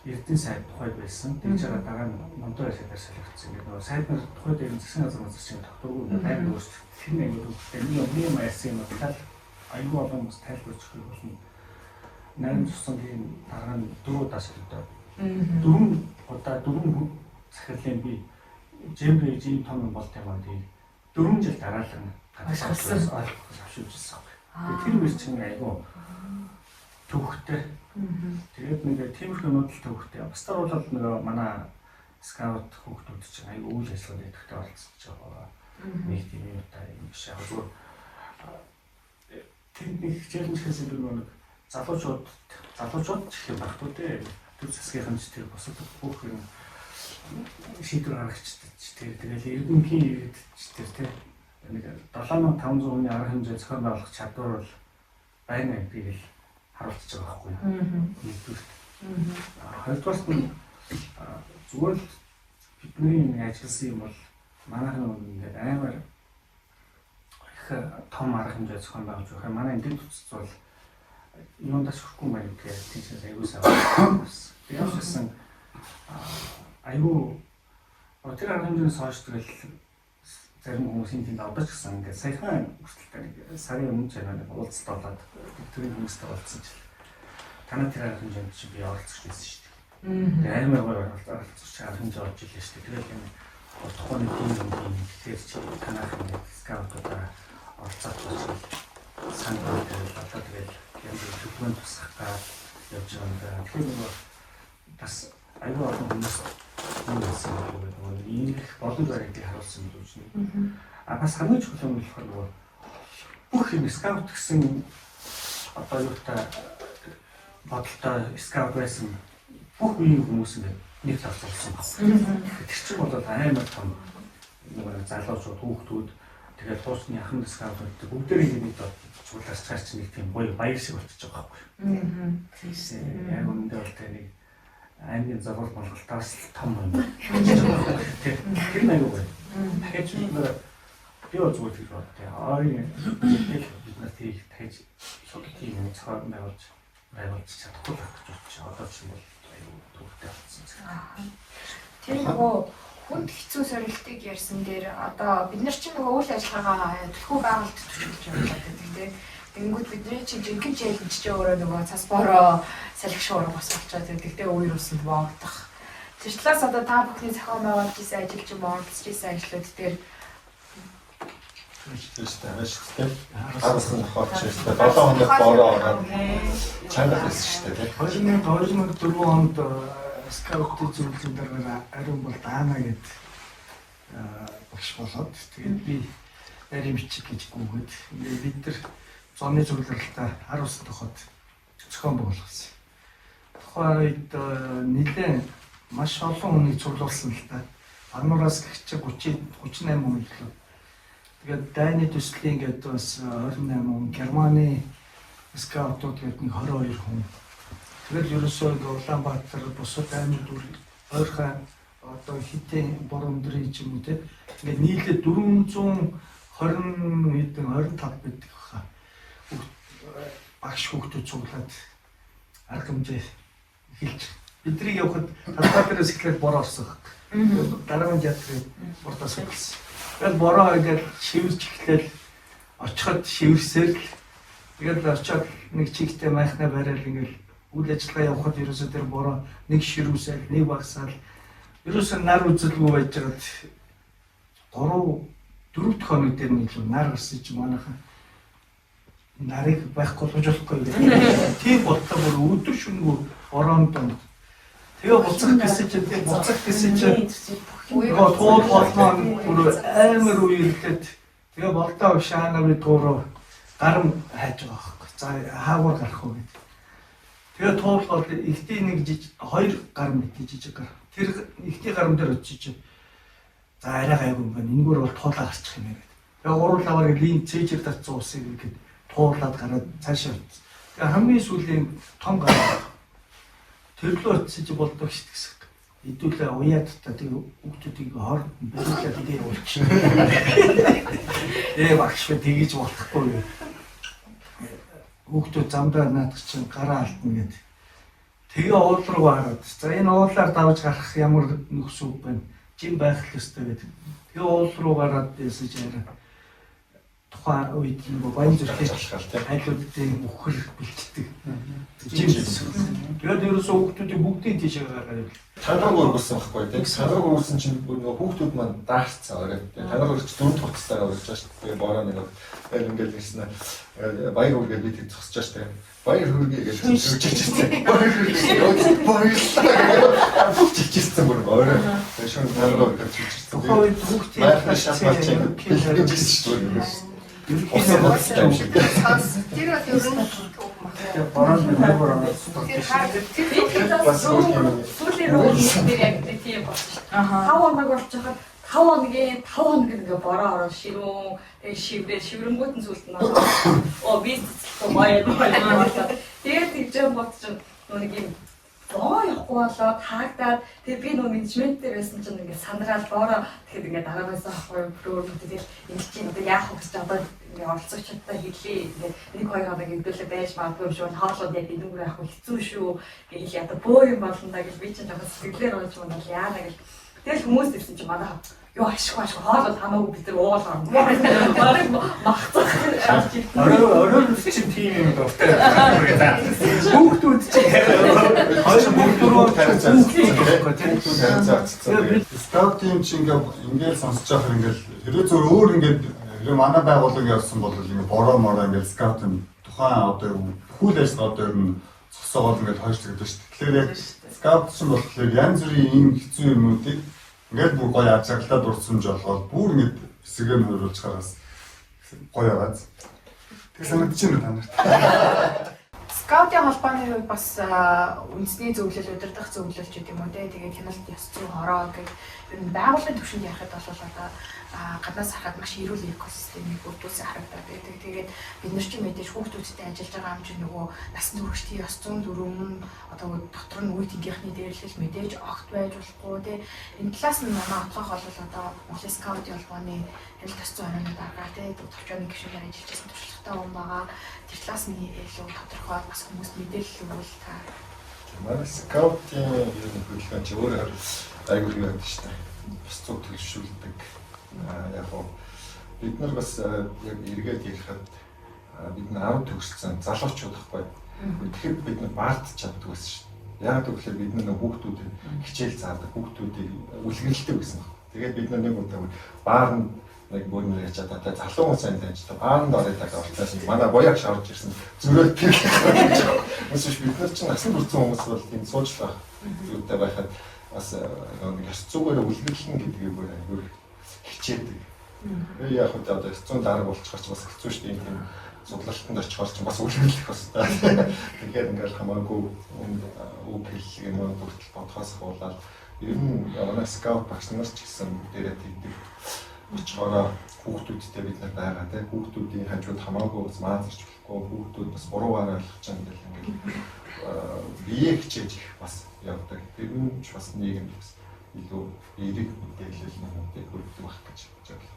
Эрдэнэ сайд тухай байсан. Тэгж байгаа дараа нь Монтоо сайдаар солигдсон. Ингээд нөгөө сайд нар тухай дээр засгийн газар чинь тогтоогүй байгаад өөрсдөө тэр нэг юм яасан юм бол аюул олон хүмүүс тайлбарч өгөх болно. 8 цуцгийн дараа нь 4 удаа солигдоод 4 удаа 4 захирлын би Жембри жин том болт юм аа тий 4 жил дараалан гадагшуулсан авшуулжсэн. Тэр мөр чинь аюул төвхтэй. Тэгээд нэг тиймэрхүү нүүдэл төвхтэй. Бусдаар бол нэг манай скаут хүүхдүүд чинь аюул үйл ажиллагаанд идэвхтэй оролцож байгаа. Нэг тийм юм та юм шиг яг зүгээр тэнд нэг челленж хийсэн нэг залуучууд ч их юм багтуу дээ. төр засгийнхан ч тэр босод бүх юм шийдвэр гаргачихдаг ч тэр тэгэл ерөнхий иргэд ч тэр тий нэг 7500 хүний арга хэмжээ зохион байгуулах чадвар бол байна гэдгийг л харуулж байгаа байхгүй юу. Нэгдүгээр. Хоёрдугаарт нь зүгээр л бидний ажилласан юм бол манайхан ингээд амар их том арга хэмжээ зохион байгуулж байгаа. Манай энд төцөц бол юундаас хүрхгүй байна гэдэг тийшээс аягүй сайн бас. Тэгсэн аягүй тэр арга хэмжээс хойш тэгэл зарим хүмүүсийн тэнд одоо ч гэсэн ингээд саяхан хүртэл нэг сарын өмнө ч нэг уулзалт болоод тэрийн хүмүүстэй уулзсан ч танай тэр арга хэмжээнд чи би оролцож байсан шүү дээ. Тэгээ амар гоё оролцож арга хэмжээ орж илээ шүү дээ. Тэгээд энэ тухайн тийм тэгэхээр чи танайх нэг скаутуудаа оролцоод байна. Санаа дээр одоо тэгээд юм зөвхөн тусах гад явж байгаа юм да. Тэгэхээр бас аюул олон хүмүүс нээсэн гэдэг нь ийм болон баригдыг харуулсан юм байна. Бас хамгийн чухал юм болохоор бүх юм скаут гэсэн одоо юутай бодолтой скаут байсан бүх үеийн хүмүүс нэг талцуулсан байна. Тэр чинь бол амар том нэг залуучууд хүүхдүүд тэгээд туусны ахмад скаутууд бүгдээрээ нэг чуулаас цааш нэг тийм гоё баяр шиг болчихж байгаа байхгүй. Тийм. Яг үүндээ бол нэг аймгийн зурвал монголтоос том юм. Тэр нэг үгүй. Тэгэхээр би зүгээр тийм бод. Тэгээд бид нар тийм таж шогтын юм цаан байгуулж чадахгүй гэж одоо ч юм бол аюу төвтэй болсон. Тэр нөгөө хүнд хэцүү сорилтыг ярьсан дээр одоо бид нар чинь нөгөө үйл ажиллагаагаа төлхөө байгальд төчөлж явуулаад байдаг тийм. Тэнгүүд бидний чинь жинхэнэ челленж чи өөрөө нөгөө цас бороо салхи шуурга бас болчиход тэгтээ үер усанд боогдох. Тэр талаас одоо та бүхний зохион байгуулж исэн ажил чинь оролцож исэн ажлууд дээр Тэстэй харсан хооч шүү дээ. 7 хоног бороо ороод чанга байсан шүү дээ. 2004 онд скаутын зөвлөлийн дараа ариун бол даана гэд багш болоод тэгээд би нарийн бичиг гэж гүгээд бид нар зоны зөвлөлтөд хар ус тоход зохион байгуулсан. Тухайн үед нэлээд маш олон хүнийг цуглуулсан л та. Ануураас гихч 38 хүн илүү. Тэгээд дайны төслийн гээд бас 28 хүн, Германы скаутууд гээд нэг 22 хүн. Тэгээд ерөөсөө Улаанбаатар бусад аймагуд ойрхон одоо хитэн бороондрын ч юм уу те. Тэгээд нийлээ 420 хэдэн 25 байдаг хаа. Багш хүүхдүүд цуглаад арга хэмжээ хэлж бидний явахад талбайраас эхлээд бороо орсох. Дараагийн театрын урдаас эхэлсэн. Тэгээд бороо ингээд шивэрч эхлээл очиход шивэрсээр л тэгээд очиод нэг чигтэй майхнаа барайл ингээд үйл ажиллагаа явахад ерөөсөө тэр бороо нэг ширүүсэл нэг багсаал ерөөсөө нар үзэлгүй байжгаад 3-4 дахь хоног дээр нэг л нар гарсан чи манайхан нарыг байхгүй болохгүй гэх. Тийм бодлоо бүр өдөр шөнөгүй бороонд донд. Тэгээ буцах гэсэн чинь туул болмоо бүр амар үерлээд тэгээ болтоо шаана би тууруу гарам хайж байгаа байхгүй. За хаагаар гарах уу гэдэг. Тэгээ туулгал ихтэй нэг хоёр гарам мэдээ жижиг гар. Тэр ихтэй гарам дээр очиж за арай гайгүй юм байна. Энэгээр бол туулаа гарчих юм байна. Тэгээ гурлаваар линк цэжэр татсан усыг ингээд туулаад гараад цаашаа. Тэгээ хамгийн сүүлийн том гараа төрлөө очиж болдог шүү дээ. Идүүлээ уяад та тэгээ хүүхдүүдийг хооронд нь барилаад тэгээ уулчих. Багш тэгэж болохгүй. Хүүхдүүд замдаа наадах чинь гараа алдна гэдэг. Тэгээ уул руу хараад. За энэ уулаар давж гарах ямар нөхс үг байна. Жин байх л ёстой гэдэг. Тэгээ уул руу гараад ясаж яриа. Тухайн үед нэг баян зүрхээс айлуудын үхэр бэлтдэг. Жин. Тэгээд ерөөсөө хүүхдүүдийн бүгдийн тийшээ гаргаад. Танараг өргөсөн байхгүй тийм. Танараг өргөсөн чинь нөгөө хүүхдүүд маань даарцсан орой. Танараг өргөж 4 дахь хугацаагаар өргөж байгаа шүү дээ. Тэгээ бороо нэг ингээл гэсэн баяр үргээ бид зогсож байгаа шүү дээ. Баяр үргээ гэж хэлчихсэн. Баяр үргээ. Баярлалаа. Чичсэн бүр орой. Тэгээ шууд танараг өргөж чичсэн. Тухайн хүүхдийн хэлчихсэн шүү дээ. Тэр бол ер нь Тэгээ бороо нэг бороо Бас үгүй юм. сүүлийн рүү нэр яг тийм болсон. 5 хоног болчиход 5 хоногийн 5 хоног ингээ бороо ороо ширүүн тэгээ шиврэнгүүт нь сүлд нь оо би маяг болоо. Тэгээд тэгж бодчих нэг юм боо явахгүй болоо таагдаад тэгээ би нөө менежмент дээр байсан чинь ингээ сандраад бороо тэгэхэд ингээ дараагаас авахгүй бүр тэгэл энэ чинь одоо яах вэ гэж одоо ингээ оролцогчдод хэлээ ингээ нэг хоёр хоног хэвдүүлээ байж магадгүй шүү хоолууд яг эдгээр авах хэцүү шүү гэж хэлээ одоо бөө юм болно да гэж би чинь жоохон сэтгэлээр болж байна яана гэж тэгэл хүмүүс ирсэн чинь манай ёо ашиг хоолол хамаагүй бид нар уугалаа. Бараг махцах орой чинь тийм юм дуртай. Хүүхдүүд чинь хоёр мөрдөрөө харилцаацсан. Скаутын чинь ингээд сонсож байгаа ингээд хэрвээ зөв өөр ингээд хэрвээ манай байгууллага явсан бол ингээд бороо мороо ингээд скаутын тухайн одоо бүхэл ажил одоо ер нь цогцоогоод ингээд хойшлогдсон шүү дээ. Тэгэхээр яг скаут чинь болохоор янз бүрийн ийм хэцүү юмнуудыг ингээд бүр гоё ажиглалаа дурдсан жолгоод бүр ингээд хэсгээр нь хөрвүүлж хараас гоё яваад. Тэг санагдчихэв та нарт. Скаутын холбооны хувьд бас үндэсний зөвлөл, удирдах зөвлөлч гэдэг юм уу тэгээд хяналт ёс зүйн хороо гэх юм байгууллагын түвшинд ярихад бол одоо гаднаас харахад маш эрүүл экосистемийг бүрдүүлсэн харагдаад байдаг. Тэгээд бид нар ч мэдээж хүүхдүүдтэй ажиллаж байгаа юм чинь нөгөө насан туршидын ёс зүйн дүрм одоо дотор нь үе тэнгийнхний дээрлэл мэдээж огт байж болохгүй тий. Энэ талаас нь манай отлох бол одоо Монголын скаутын холбооны хяналт ёс зүйн хорооны дарга тий төвчөөний гишүүнээр ажиллаж байсан туршлагатай хүн байгаа. Тэр талаас нь илүү тодорхой бас хүмүүс мэдээлэл өгвөл та. Манай скаутын ерөнхий хөдөлгөөн чи өөрөө айгүй их байдаг шүү дээ. Бас зөв төлөвшүүлдэг. Яг гоо бид нар бас яг эргээд ярихад бид нар 10 төгссөн залуучууд байхгүй. Тэгэхээр бид нар баалт чаддаг байсан шүү дээ. Яг тэгэхээр бид нар хүүхдүүдийг хичээл заадаг, хүүхдүүдийг үлгэрэлтэй байсан. Тэгээд бид нар нэг удаа баар нь нэг бөөнөр яж чадаа залуу хүн сайн ажиллаа. Баанд ороод таг орчноос манай бояг шаарж ирсэн. Зүрэл тэр. Эсвэл бид нар чинь насан турш хүмүүс бол тийм суучлах юутай байхад бас нэг ёс зүгээр үлгэрлэн гэдгийг бүр айгүй хичээдэг. Яг одоо ёс зүйн дарга болчихоор ч бас хэцүү шүү дээ. Тийм судлалтанд очихоор ч бас үлгэрлэх бас таа. Тэгэхээр ингээл хамаагүй үг хэллэг юм уу бүртэл бодхоос хуулаад ер нь манай скаут багш нар ч гэсэн дээрээ тэгдэг. Очихоор хүүхдүүдтэй бид нар байгаа тийм хүүхдүүдийн хажууд хамаагүй бас маазарч болохгүй хүүхдүүд бас буруугаар ойлгож байгаа юм ингээл бие хичээж их бас явдаг. Тэр нь ч бас нийгэмд бас илүү эерэг мэдээлэл нэгтэй хүргэх байх гэж бодлоо.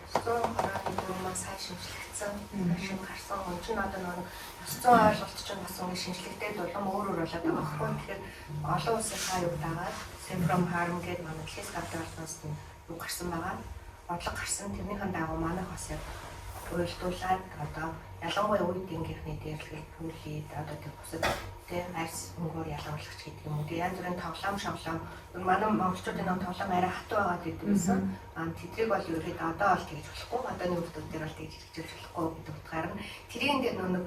Стон хараад сайн шинжлэгдсэн шин гарсан хүн чинь одоо нэг стон ойлголт чинь бас ингэ шинжлэгдээд улам өөр болоод байгаа байхгүй. Тэгэхээр олон улсын хаа юу дагаад From Harm гэдэг манай дэлхийн скаутын холбооноос нь юу гарсан байгаа. Бодлого гарсан. Тэрнийхэн дагуу манайх бас яг уйлдуулаад одоо ялангуяа үе тэнгийнхний дээрлэгээ төлөйд одоо тэг бусад тэг арьс өнгөөр ялгуулагч гэдэг юм уу. Тэг янз бүрийн тоглоом шоглоом манай монголчуудын нэг тоглоом арай хатуу байгаа гэдэг байсан. Тэдрийг бол ерөөд одоо бол тэгж болохгүй. Одоо нэг хүмүүс дээр бол тэгж хэрэгжүүлж болохгүй гэдэг утгаар нь тэрийн дээр нэг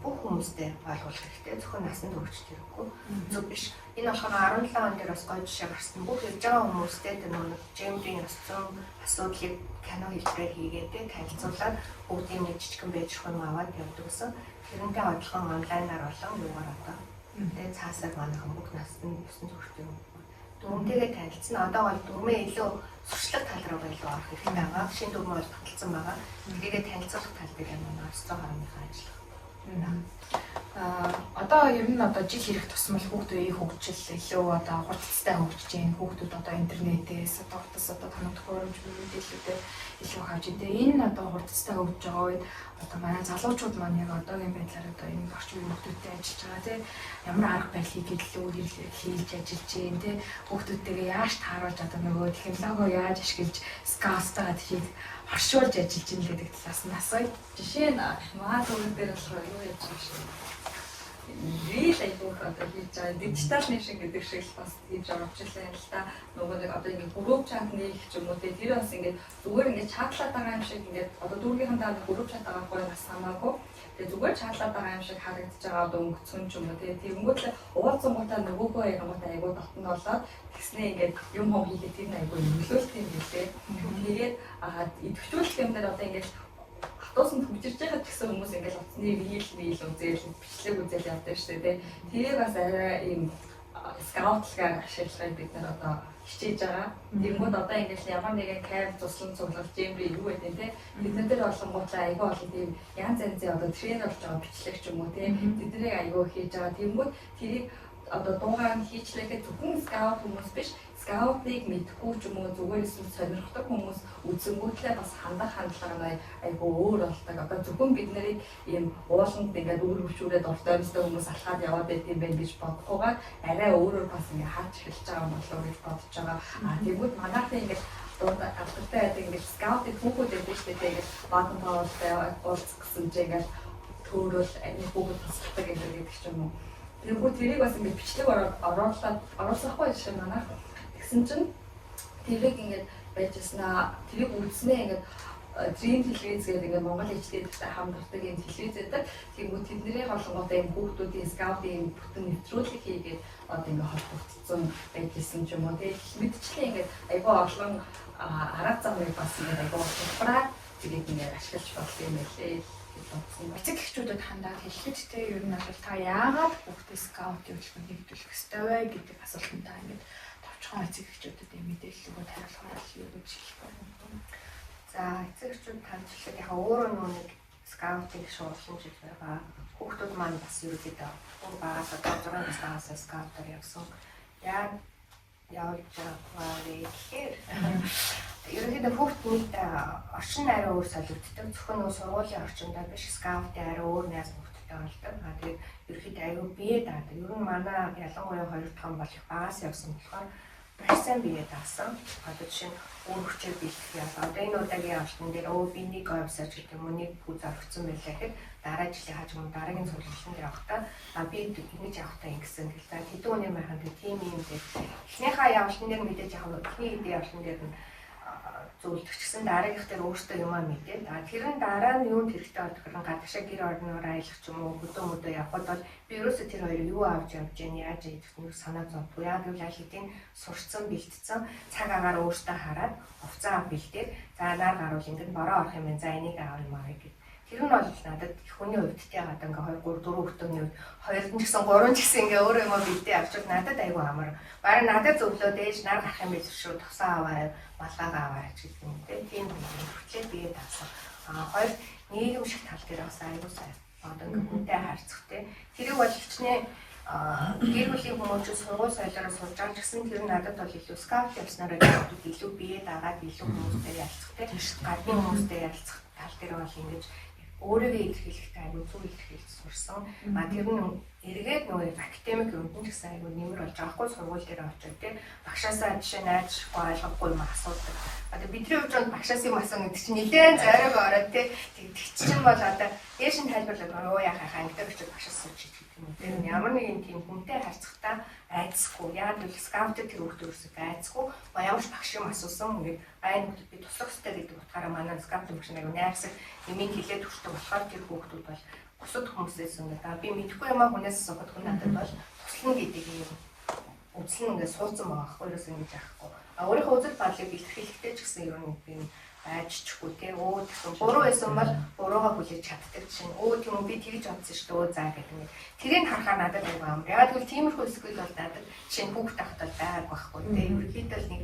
бүх хүмүүстэй ойлгуулах хэрэгтэй. Зөвхөн насанд хүрч хэрэггүй. Зөв биш. Энэ болохоор 17 он дээр бас гоё жишээ гарсан. Бүх ирж байгаа хүмүүстэй тэр нэг жимдийн ёс зүйн асуудлыг кино хэлбэрээр хийгээд танилцуулаад бүгдийн нэг жижигхэн байж хөн аваад явдаг гэсэн. Тэрнтэй адилхан онлайнаар болон юугаар одоо тэгээ цаасаар манайхан бүх насны 9 хүртэл юм. Дүрмтэйгээ танилцсан. Одоо бол дүрмээ илүү сурчлаг тал руу илүү орох хэрэгтэй байгаа. Шинэ дүрм бол баталсан байгаа. Тэрийгээ танилцуулах тал дээр манай орцсон харамныхаа ажиллах. Одоо ер нь одоо жил ирэх тусмал хүүхдүүдийн хөгжил илүү одоо хурдцтай хөгжиж байна. Хүүхдүүд одоо интернетээс одоо утас одоо танах төхөөрөмж мэдээллүүдээр илүү хавж байна. Энэ одоо хурдцтай хөгжиж байгаа үед одоо манай залуучууд маань яг одоогийн байдлаар одоо энэ орчин үеийн хүүхдүүдтэй ажиллаж байгаа тийм ямар арга барил хийгээд л хийж ажиллаж байна тийм хүүхдүүдтэйгээ яаж тааруулж одоо нөгөө технологи яаж ашиглаж скаустаа хийж оршуулж ажиллаж байна гэдэг талаас нь асууя. Жишээ нь маа төвөн дээр болохоор юу яаж байна? Реал айгуух одоо хийж байгаа дижитал нэшин гэдэг шиг л бас хийж орчилсан л та. Нөгөө нэг одоо ингэ групп чат нэг ч юм уу тэр бас ингэ зүгээр ингэ чатлаад байгаа юм шиг ингэ одоо дүүргийнхэн даа групп чат байгаа байхгүй бас хамаагүй. Тэгээ зүгээр чатлаад байгаа юм шиг харагдаж байгаа одоо өнгөцөн ч юм уу тэгэнгүүт л уулзсан гутаа нөгөөгөө ярангуудаа айгуу дотн болоод тэгснээ ингэ юм хом хийгээд тэр айгуу нөлөөлт юм гэлээ. Тэгээд идэвхжүүлэх юм дээр одоо ингэ хатуусанд хөгжирж байгаа ч гэсэн хүмүүс ингээл утасны вийл үзээл бичлэг үзээл явдаг шүү дээ. Тэгээ бас арай ийм скаутлагаар ашиглахыг бид нар одоо хичээж байгаа. Тэгмүүд одоо ингээл ямар нэгэн кайв туслан цуглах жимбри юу гэдэг те бид нар болонгуутлаа айгүй олон тийм янз янзын одоо тренер болж байгаа бичлэг ч юм уу те тэднийг айгүй хийж байгаа. Тэгмүүд тэрийг одоо дуугаар хийчлэхэд зөвхөн скаут хүмүүс биш скаутыг мэдхгүй ч юм уу зүгээр эсвэл сонирхдаг хүмүүс үзэнгүүтлээ бас хандах хандлага нь айгүй өөр болдог. Одоо зөвхөн бид нарыг ийм ууланд ингээд өөр хөвчүүрээд ордоомстой хүмүүс алхаад яваад байт юм байна гэж бодохгүйгээр арай өөрөөр бас ингээд харж эхэлж байгаа юм болов уу гэж бодож байгаа. Тэгвэл манайхын ингээд дуудаг алдартай байдаг ингээд скаутыг хүүхэд байдаг шүү дээ. Ингээд бадан тоолтой уулзах гэсэн чинь ингээд төөрөл нэг хүүхэд тусдаг гэдэг ч юм уу. Тэгвэл тэрийг бас ингээд бичлэг оруулахгүй шиг манайх тэгсэн чинь тэрийг ингээд байжснаа тэрийг үзснээ ингээд Dream телевиз гэдэг ингээд Монгол ичдээдтэй хамтардаг юм телевиз байдаг. Тэгмүүд тэдний холонготой юм хүүхдүүдийн скаутын бүтэн нэвтрүүлэг хийгээд одоо ингээд холбогдсон байжсэн ч юм уу. Тэгээд мэдчлээ ингээд айгүй олон арга замыг бас ингээд айгүй ухраа тэгээд ингээд ашиглаж болох юм байлээ. Эцэг эхчүүдэд хандаад хэлэхэд те ер нь бол та яагаад хүүхдээ скаут явуулах нэгдүүлэх ёстой вэ гэдэг асуултанд ингээд товчхон эцэг эхчүүдэд мэдээлэл өгөөд хариулахаар юу гэж хэлэх вэ? За эцэг эхчүүд танилцуулахад яг өөрөө нэг скаутыг шуулсан жил байгаа. Хүүхдүүд маань бас ерөөдөө өөр багаас одоо 6 насаас скаутаар явсан. Яг явж байгаа гэхээр ерөнхийдөө хүүхдүүд орчин арай өөр солигддог. Зөвхөн нөгөө сургуулийн орчиндөө биш скаутын арай өөр найз хүүхдтэй болдог. Тэгээд ерөнхийдөө аюу бие даадаг. Ер нь манай ялангуяа хоёр дахь бол их багаас явсан болохоор байсан бие даасан. Одоо жишээ нь өөр хүчээр бэлтгэх яа. Одоо энэ удаагийн орчин дээр би нэг офсаж гэдэг юм уу нэг пүүз авчихсан байлаа гэхэд дараа жилийн хажууд дараагийн цуглуулсан дээр авахтаа би ингэж авахтаа ингэсэн гэл. За хэдэн өний майхан тийм юм дээр эхнийхээ явуултан дээр мэдээж яг эхний хэдийн явуултан дээр нь зөвлөгчсөн дараагийнх дээр өөртөө юмаа мэдээд тэр нь дараа нь юунд хэрэгтэй болох вэ? Гадагшаа гэр орноор аялах ч юм уу хөдөө мөдөө явхад бол би ерөөсөө тэр хоёрыг юу авч явж яана яаж ийдэх нь санаа зовдгүй. Яг гэвэл аль хэдийн сурцсан бэлтцсэн цаг агаар өөртөө хараад хувцаа бэлдээд за нар гаруул ингэн бороо орох юм байна. За энийг аав юм аа гэдэг. Тэр нь бол надад хүний хувьд тийгаад ингээ 2 3 4 өтөний үед хоёрд нь ч гэсэн 3 ч гэсэн ингээ өөрөө юм бэлдээ авчвал надад айгүй амар. Бараг надад зөвлөөд ээж нар гарах юм биш шүү тусаа аваа малгайгаа аваач гэдэг юм тийм хөрчлээ бие даасан. Хоёр нийгэм шиг тал дээр бас айгүй сайн. Одоо ингээ хүнтэй харьцахтэй. Тэрийг бол хичнээн гэр бүлийн хүмүүс сургууль соёлоор сурж байгаа ч гэсэн тэр надад бол илүү скаут явснараа илүү бие дагаад илүү хүмүүстэй ярилцахтэй. Гадны хүмүүстэй ярилцах тал дээр бол ингэж өөрийгөө илэрхийлэхтэй айгүй зөв илэрхийлж сурсан. Тэр нь эргээд нөгөө академик юмд ч гэсэн айгүй нэмэр болж байгаа хгүй сургууль дээр очиж тийм багшаасаа жишээ найзахгүй ойлгохгүй юм асуудаг. Одоо бидний хувьд багшаас юм асуух гэдэг чинь нэлээд зориг ороод тийм чинь бол одоо дээш нь тайлбарлаад оо яхаа ангид очиж багшаас сууж гэдэг юм. Тэр ямар нэгэн тийм хүнтэй харьцахтаа айцгүй. Яг л скаут тэр хүүхдээ өрсөг айцгүй. Ямар ч багш юм асуусан ингээд айн хүүхдэд би туслах хэрэгтэй гэдэг утгаараа манай скаут багш нэг найрсаг нэмийг хилээд өгчдөг болохоор тэр хүүхдүүд бол бусад хүмүүсээс ингээд би мэдэхгүй юмаа хүнээс асуухад хүн надад бол туслана гэдэг юм үзлэн ингээд суудсан байгаа байхгүй юу гэж яахгүй. Өөрийнхөө үзэл бодлыг илэрхийлэхдээ ч гэсэн ер нь юм айччихгүй тий өө гэсэн буруу байсан бол буруугаа хүлээж чаддаг чинь тийм би тэгж бодсон шүү дээ заа гэдэг нэг тэрийг харахаар надад айгүй амар. Яг тэгвэл тиймэрхүү эсвэл бол надад чинь хүүхд тахтал байгааг байхгүй тий ерөнхийдөө нэг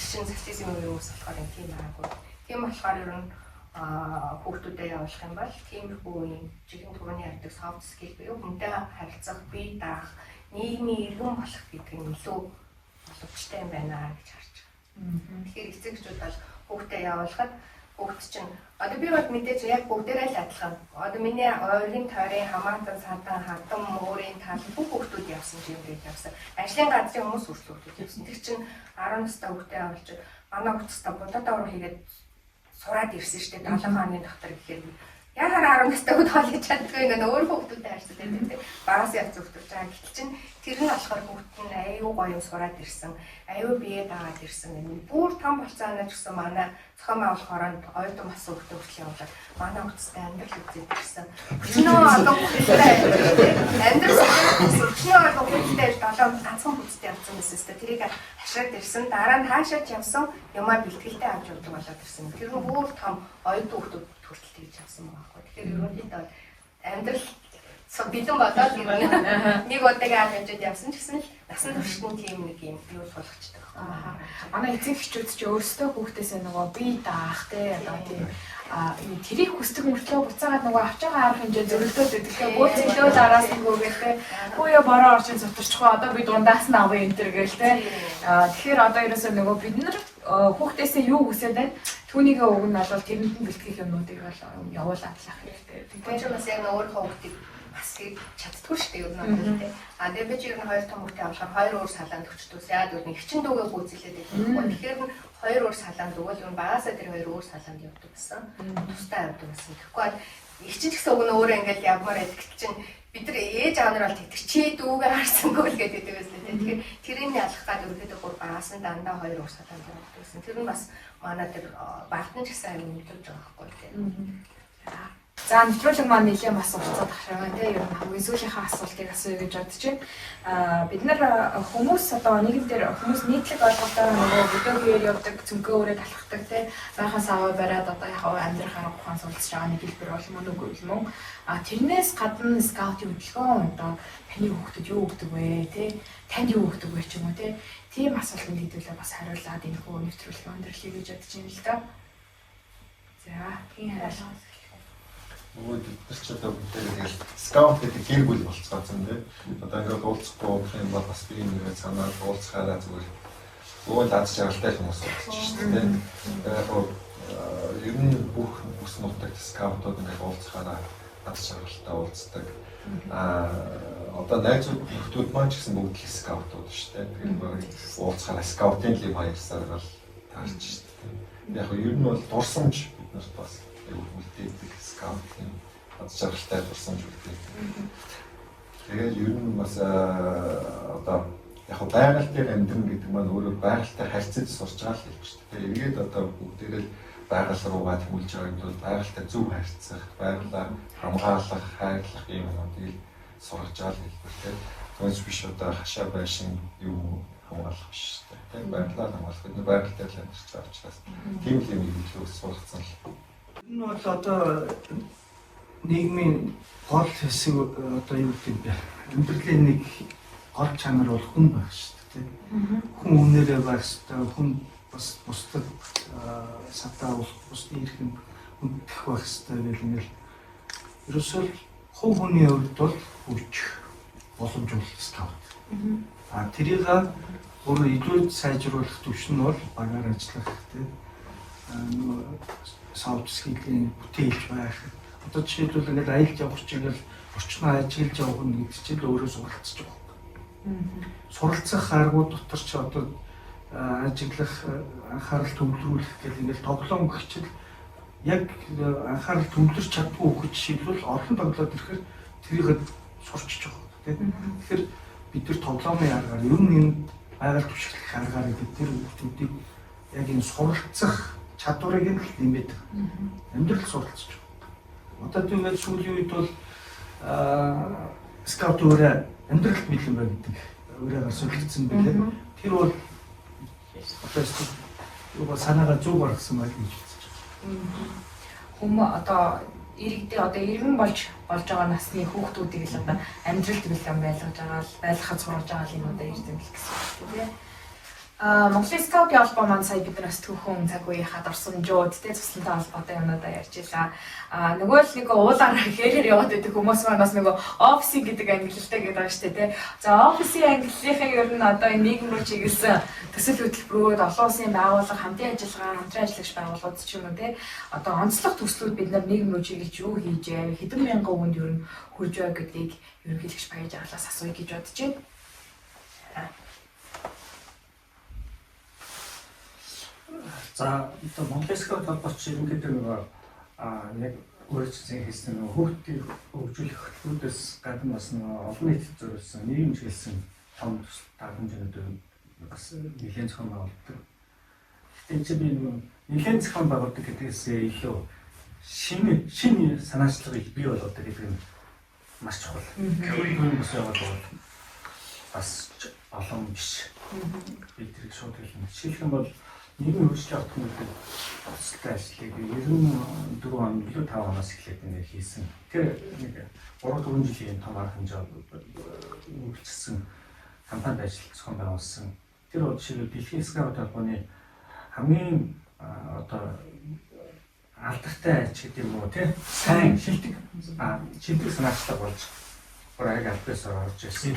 чинь социализм юус болохоор тийм байгаагүй. Тийм болохоор ер нь хүүхдүүдэд явуулах юм бол тиймэрхүү юм чихэн түрүүний ярьдаг soft skill буюу хүнтэй харилцах, бие даах, нийгмийн иргэн болох гэдэг нь илүү боломжтой юм байна гэж харж байгаа. Тэгэхээр эцэгчүүд бол хүүхдээ явуулахад хүүхд чинь одоо би бол мэдээж яг бүгдээрээ л адилхан. Одоо миний ойрын тойрын хамаатан садан хатан мөрийн тал бүх хүүхдүүд явсан юм гээд явсан. Ажлын газрын хүмүүс хүртэл явсан. Тэр чинь 10 настай хүүхдээ явуулж манай хүүхдтэй будаад авах хийгээд сураад ирсэн шүү дээ 7 хоногийн доктор гэхээр яхаар 10 настай хүүхд хоолж чаддгүй ингээд өөр хүүхдүүдэд харьцаад байдаг тийм багаас явц хүүхдүүд байгаа. Гэтэл чинь тэр нь болохоор хүүхд нь аюу гоё сураад ирсэн, аюу бие даагаад ирсэн. Бүр том болцооноо ч гэсэн манай зохион байгуулах хороонд оюутан бас хүүхдээ хүртэл явуулаад манай хүүхдтэй амьдрал үзээд ирсэн. Өчнөө одоо хүүхдтэй амьдрал өчнөө одоо хүүхдтэй 7 ганцхан хүүхдтэй явсан гэсэн тест тэрийг авчраад ирсэн. Дараа нь хаашаач явсан юмаа бэлтгэлтэй авч явдаг болоод ирсэн. Тэр нь бүр том оюутан хүмүүс хүртэл тэгж явсан байгаа байхгүй. Тэгэхээр ерөнхийдөө амьдрал бэлэн болоод нэг удаагийн авч явж явсан ч гэсэн л насан туршидын тийм нэг юм юу суулгачдаг байхгүй. Манай эцэг эхчүүд ч өөрсдөө хүүхдээсээ нөгөө бие даах те одоо тийм тэрийг хүсдэг мөртлөө буцаагаад нөгөө авч байгаа арга хэмжээ зөрөлдөөд өгдөгтэй бөөцөлөө араас нь гүгээл те хөөе бороо орчин зутарчихгүй одоо би дундаас нь авъя энэ төр гээл те тэгэхээр одоо ерөөсөө нөгөө бид нар хүүхдээсээ юу хүсэж байна түүнийг өгнө нь бол тэрэнд нь бэлтгэх юмнуудыг бол явуулаад лах хэрэгтэй. Тэгэхээр бас яг өөр хүүхдийг бас чаддгүй шүү дээ ер нь тий. Тэгээ би ч ер нь хоёр том хүүхдээ авахаар хоёр өөр салаанд өчтөөс яад өөр нэг хчин дүүгээ гүйцэлээд байдаг. Тэгэхээр хоёр өөр салаанд өгвөл ер нь багасаа тэр хоёр өөр салаанд явдаг гэсэн. Тустай явдаг гэсэн. Тэгэхгүй ихчин ч гэсэн өгнө өөрөө ингээл явмаар байдаг чинь бид нар ээж аав нар бол тэгдэг чи дүүгээ харсангүй л гэдэг байсан тий. Тэгэхээр тэрийг ялах гад өргөдөг гур багаас нь дандаа хоёр өөр салаанд явдаг гэсэн. Тэр нь бас манай тэр багтан ч гэсэн аюул мэдүүлж байгаа байхгүй тий. За нэвтрүүлэг маань нэлээд бас уртцаад ахшаа тийм ер нь хамгийн сүүлийнхаа асуултыг асууя гэж бодож байна. Бид нар хүмүүс одоо нийгэм дээр хүмүүс нийтлэг ойлголтоор нөгөө бүдөөгээр явдаг цөмгөө өрөө талхахдаг тийм байхаас аваа бариад одоо яг амьдрахаар ухаан суралцж байгаа нэг хэлбэр бол мөн үгүй юм уу? Тэрнээс гадна скаутын хөдөлгөөн одоо таны хүүхдэд юу өгдөг вэ тийм танд юу өгдөг вэ ч юм уу тийм асуултанд хэдүүлээ бас хариулаад энэ хөө нэвтрүүлэг өндөрлөе гэж бодож байна л да. За тийм хариулаа. Өөд бид ч одоо бүгдээ скаут гэдэг гэр бүл болцгоосон тийм. Одоо ингээд уулзахгүй болох юм бол бас би ингээд санаад уулзахаараа зүгээр өөд аз жаргалтай хүмүүс болчих шүү дээ. Яг ер нь бүх бүс нутагт скаутууд ингээд уулзахаараа аз жаргалтай уулздаг. Одоо найзууд нөхдүүд маань ч гэсэн бүгд л скаутууд шүү дээ. Тэгэхээр уулзахаараа скаутын лив хаясаар бол таарч шүү дээ. Яг ер нь бол дурсамж бид нарт бас үлдээдэг скаутын аз жаргалтай дурсамж үлдээдэг. Тэгээд ер нь бас одоо яг байгаль дээр амьдрын гэдэг маань өөрөө байгальтай харьцаж сурч байгаа л хэлж шүү дээ. Тэгээд одоо бүгдээрээ байгаль руугаа тэмүүлж байгаа юм бол байгальтай зөв харьцах, байгалаа хамгаалах, хайрлах юм юмыг сурч байгаа л хэлбэр тийм. Түүнээс биш одоо хашаа байшин юу хамгаалах биш шүү дээ. Байгалаа хамгаалах бид байгаль дээр л амьдарч байгаа учраас тийм л юм илүү суралцсан л. Энэ бол одоо нийгмийн гол хэсэг одоо юу гэдэг юм бэ? Амьдралын нэг гол чанар бол хүн байх шүү дээ. Хүн үнээрээ байх шүү. Хүн бас бусдад сатаа болох, бусдын эрхэм хүндэх байх шүү гэх ингээл. Ерөөсөө хувь хүний хувьд бол хүч боломжуулах скаут. Тэрийг өөрөө илүү сайжруулах төвшин нь бол багаар ажиллах тийм. Софт скиллийн бүтээлч байх. Одоо жишээлбэл ингээд аялж явах чигээр орчноо ажиллаж явах нь гэдэг чинь өөрөө суралцж байгаа. Суралцах аргууд дотор ч одоо ажиглах, анхаарал төвлөрүүлэх гэх ингээд тоглоом гихчил яг анхаарал төвлөрч чаддгүй хөх жишээлбэл олон тоглоод ирэхээр тэрийг сурчиж байгаа тийм. Тэгэхээр бид нар тоглоомын аргаар ер нь энэ байгаль түшиглэх аргаар гэдэг тэр хүмүүсийг яг энэ суралцах чадварыг нь нэмээд амьдрал суралцж байгаа. Одоо тэгээд сүүлийн үед бол скаут өөрөө амьдралд бэлэн байна гэдэг өөрөөр суралцсан билээ. Тэр бол одоо юу санаагаа зөв гаргасан байл гэж үзэж байна. Хүмүүс одоо иргэдээ одоо иргэн болж байгаа насны хүүхдүүдийг л одоо амьдралд бэлэн байлгахад сурж байгаа юм одоо ирдэн л гэсэн үг тийм. Монголын скаутын холбоо маань сая биднээс түүхэн цаг үеийнхаа дурсамжууд тэ туслантай холбоотой юмнуудаа ярьж илаа. Нөгөө л нэг уулаар хэрээр яваад байдаг хүмүүс маань бас нөгөө офисинг гэдэг ангиллалтай гэдэг байгаа шүү дээ тэ. За офисын ангиллалын ер нь одоо энэ нийгэм рүү чиглэсэн төсөл хөтөлбөрүүд, олон улсын байгууллага, хамтын ажиллагаа, хамтран ажиллагч байгууллагууд ч юм уу тэ. Одоо онцлог төслүүд бид нар нийгэм рүү чиглэж юу хийж яав, хэдэн мянган хүнд ер нь хүрж байв гэдгийг ерөнхийлөгч Баяж Аглаас асууя гэж бодож байна. За одоо Монголын скаут холбооч ерөнхийдөө яг өөрчлөлт хийсэн хүүхдийг хөгжүүлэх хөтөлбөрөөс гадна бас олон нийтэд зориулсан нийгэм чиглэсэн том тааламжнууд бас нэлээд зохион байгуулдаг. Энд чинь би нэлээд зохион байгуулдаг гэдгээс илүү шинэ санаачлагыг бий болгодог гэдэг нь маш чухал. Хөрөнгө оруулалт бас олон биш. Би тэрийг шууд хэлнэ. Жишээлх юм бол нийгмийн хөгжлийн автомобиль төсөлтэй ажлыг 94 он, 95 оноос эхлээд ингээд хийсэн. Тэр нэг 3-4 жилийн том арга хэмжээ үйлчилсэн компанид ажиллаж зохион байгуулсан. Тэр бол жишээлбэл дэлхийн скаут холбооны хамгийн одоо алдартай ч гэдэг юм уу тий сайн шилдэг санаачлаг болж яг альбасаар орж ирсэн.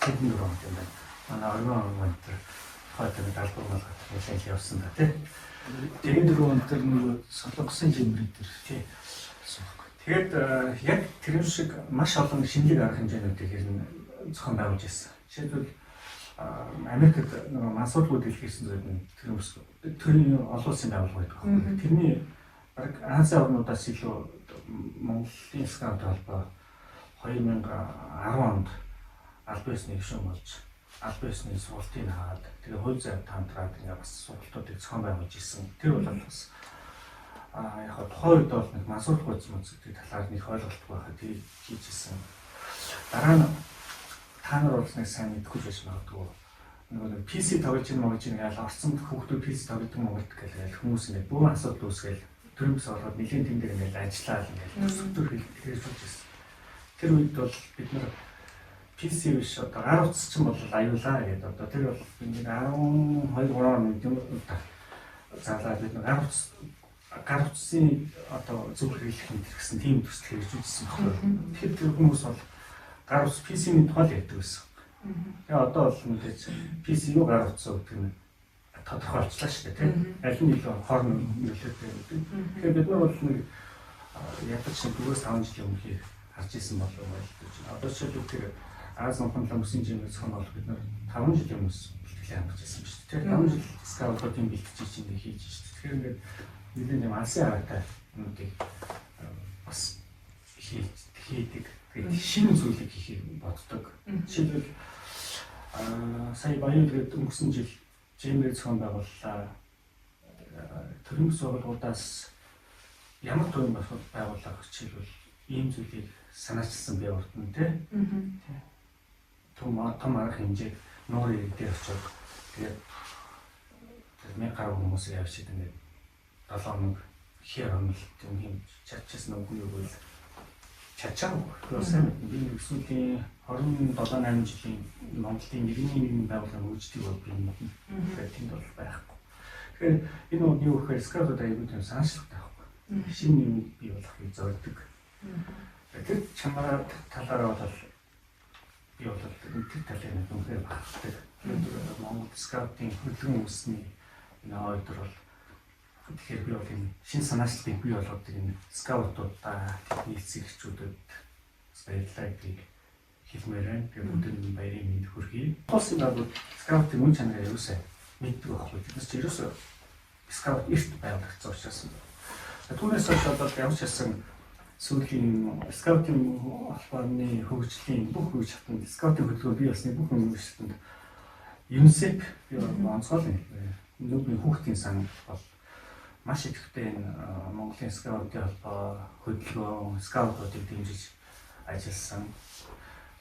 Тэдний дөрөв юм байна. Манай орон монтер хойдоо даалгавар болгох нэлээд явсан да тий. Тэгээд дөрөв өнтер нэг солонгосын жимбэр дээр тий. Тэгээд яг тэр шиг маш олон шинэлэг арга хэмжээнүүдийг хэрн зохион байгуулж ирсэн. Жишээлбэл Америкт нэг мансуудууд дэлгэрсэн зүйл нь төрийн олон улсын байгууллага байдаг. Тэрний баг Азийн орнуудаас илүү Монголын скаут холбоо 2010 онд аль биесний гишүүн болж аль биесний сургалтыг хаад тэгээ хувь зайд хамтраад ингээ бас сургалтуудыг зохион байгуулж ирсэн. Тэр бол бас яг тухайн үед бол нэг мансуудгүй зүйлсүүдийн талаар нэг ойлголтгүй байхад хийж ирсэн. Дараа нь та нар бол нэг сайн мэдгүй байж магадгүй. Нэг PC тоглож ингээл орцсон хүүхдүүд PC тоглодог Монголд гэл хүмүүс ингээд бүх асуудал үүсгээл төрөмс ороод нэлийн тэмдэг ингээд ажиллаад ингээд төсөвтөр хийж үзсэн. Тэр үед бол бид нар PC биш одоо гар утас ч юм бол аюулаа гэдэг. Одоо тэр бол нэг 12-3 минут заалаа бид нар гар утасын одоо зөв хэрэглэх юм гэсэн тийм төсөл хийж үзсэн байхгүй. Тэгэхээр тэр хүмүүс бол гар утас PC-ний тухай ярьдаг байсан. Тэгээ одоо бол мэдээж PC юу гар утас гэдэг нь тодорхойлчлаа шүү дээ тийм. Аль нь илүү хорн нөлөөтэй гэдэг. Тэгэхээр бид нар бол нэг ядаж 4-5 жилийн өмнө харж исэн болов уу гэж. Одоо ч л тэр Азийн хонломсын жимс зохион байгуулалт бид нар 5 жилийн өмнө бэлтгэл хангаж ирсэн ба шүү дээ. 5 жил скаутуудын бэлтгэж чинь хийж шүү дээ. Тэгэхээр ингээд нэгэн юм алсын аргатай юмдыг бас хийдэг. Тэгээд шинэ зүйлийг хийхийг боддог. Жишээлбэл сая баян гэдэг өнгөрсөн жил жимээр зохион байгууллаа. Төрийн сургуулиудаас ямар төрлийн байгууллага хичээлбэл ийм зүйлийг санаачилсан бай урд нь тийм. Том арга хэмжээг нуур иргэдээр очоод тэгээд тэр гаруй хүмүүс явж идэв ингээд 7 хоног хэр хоног юм чачсан үгүй юу вэ? Чачаа гэсэн би өсвөлийн 27-8 жилийн Монголын нэгэн байгууллагын хөгждөг бол би юм. Тэгэхээр тэнд бол байхгүй. Тэгэхээр энэ нь юу гэхээр скаут аюул тийм санаачлалтай байхгүй. Шинэ юм бий болохыг зорддог. Тэр чамаа талаараа бол би бол тэр талын үнхээр багтдаг. Монгол скаутын хөдөлгөөн үүсний энэ ойдор бол тэгэхээр би бол энэ шинэ санаачлалыг бий болгодог энэ скаутуудаа нийцэгчүүдэд баярлалыг хэлмээр байна. Би бүгд баярын мэнд хүргэе. Улсын байгууллагууд скаутын мөн чанарыг юусаа мэддэг байхгүй. Тэс чи юусаа скаут эрт байгуулагдсан учраас. Түүнээс хойш одоо ямар ч хэлсэн сүүлийн скаутын холбооны хөгжлийн бүх үе шатнд скаутын хөдөлгөөн бий болсны бүх үе шатнд UNICEF би онцгой нүүбийн хүүхдийн сан бол маш идэвхтэй энэ Монголын скаутын холбоо хөдөлгөөн скаутуудыг дэмжиж ажилласан.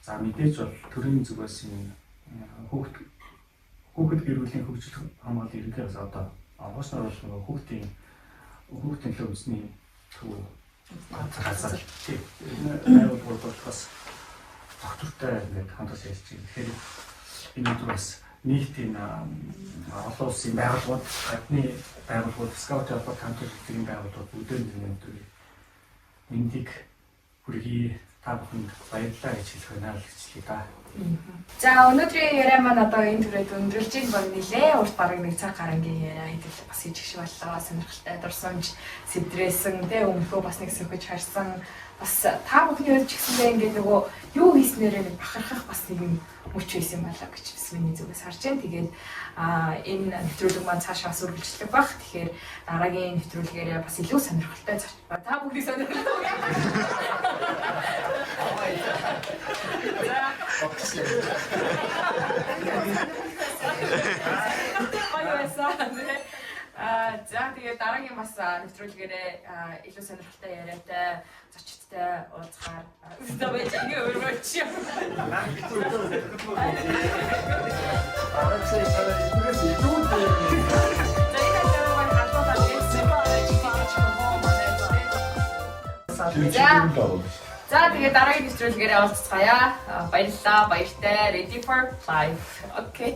За мэдээж бол төрийн зүгээс энэ хүүхэд гэр бүлийн хөгжил хамгаалалын ерөнхийлөгч одоо онгоцноор бол хүүхдийн төвчний төв газар тийм байгууллагууд болохоос доктортой ингээд хандаж ярьж байна. Тэгэхээр энэ үгээс нийтийн олон улсын байгууллагууд, гадны байгууллагууд, скаут холбоот хамтарч ирсэн байгууллагууд бүгдээ нэмэгдүүлээ. Эндийг хүргэе. Та бүхэнд баярлалаа гэж хэлэх байна л гэжлээ да. За өнөөдрийн яриа маань одоо энэ төрөйд өндөрлжийг бол нилээ урт бараг нэг цаг гарангийн яриа хэдэл бас хийж гişг боллоо. Сонирхолтой дурсамж сэдрээсэн тэ өмнөхөө бас нэг сөхөж харсан бас та бүхний үед ч гэсэндээ ингээд нөгөө юу хийснээрээ нэг бахархах бас нэг юм мөч байсан байлаа гэж бас миний зүгээс харж байна. Тэгээд энэ нэвтрүүлэг маань цаашаа бас үргэлжлэх байх. Тэгэхээр дараагийн нэвтрүүлгээрээ бас илүү сонирхолтой та бүхний сонирхолтой. За тэгээд дараагийн бас нэвтрүүлгээрээ илүү сонирхолтой яриатай зочдтой уулзахаар өстөө байж ингэ өргөч юм. чинь л оруулна. За тэгээд дараагийн нэвтрүүлгээрээ уулзцгаая. Баярлалаа. Баяртай. Ready for life. Окей.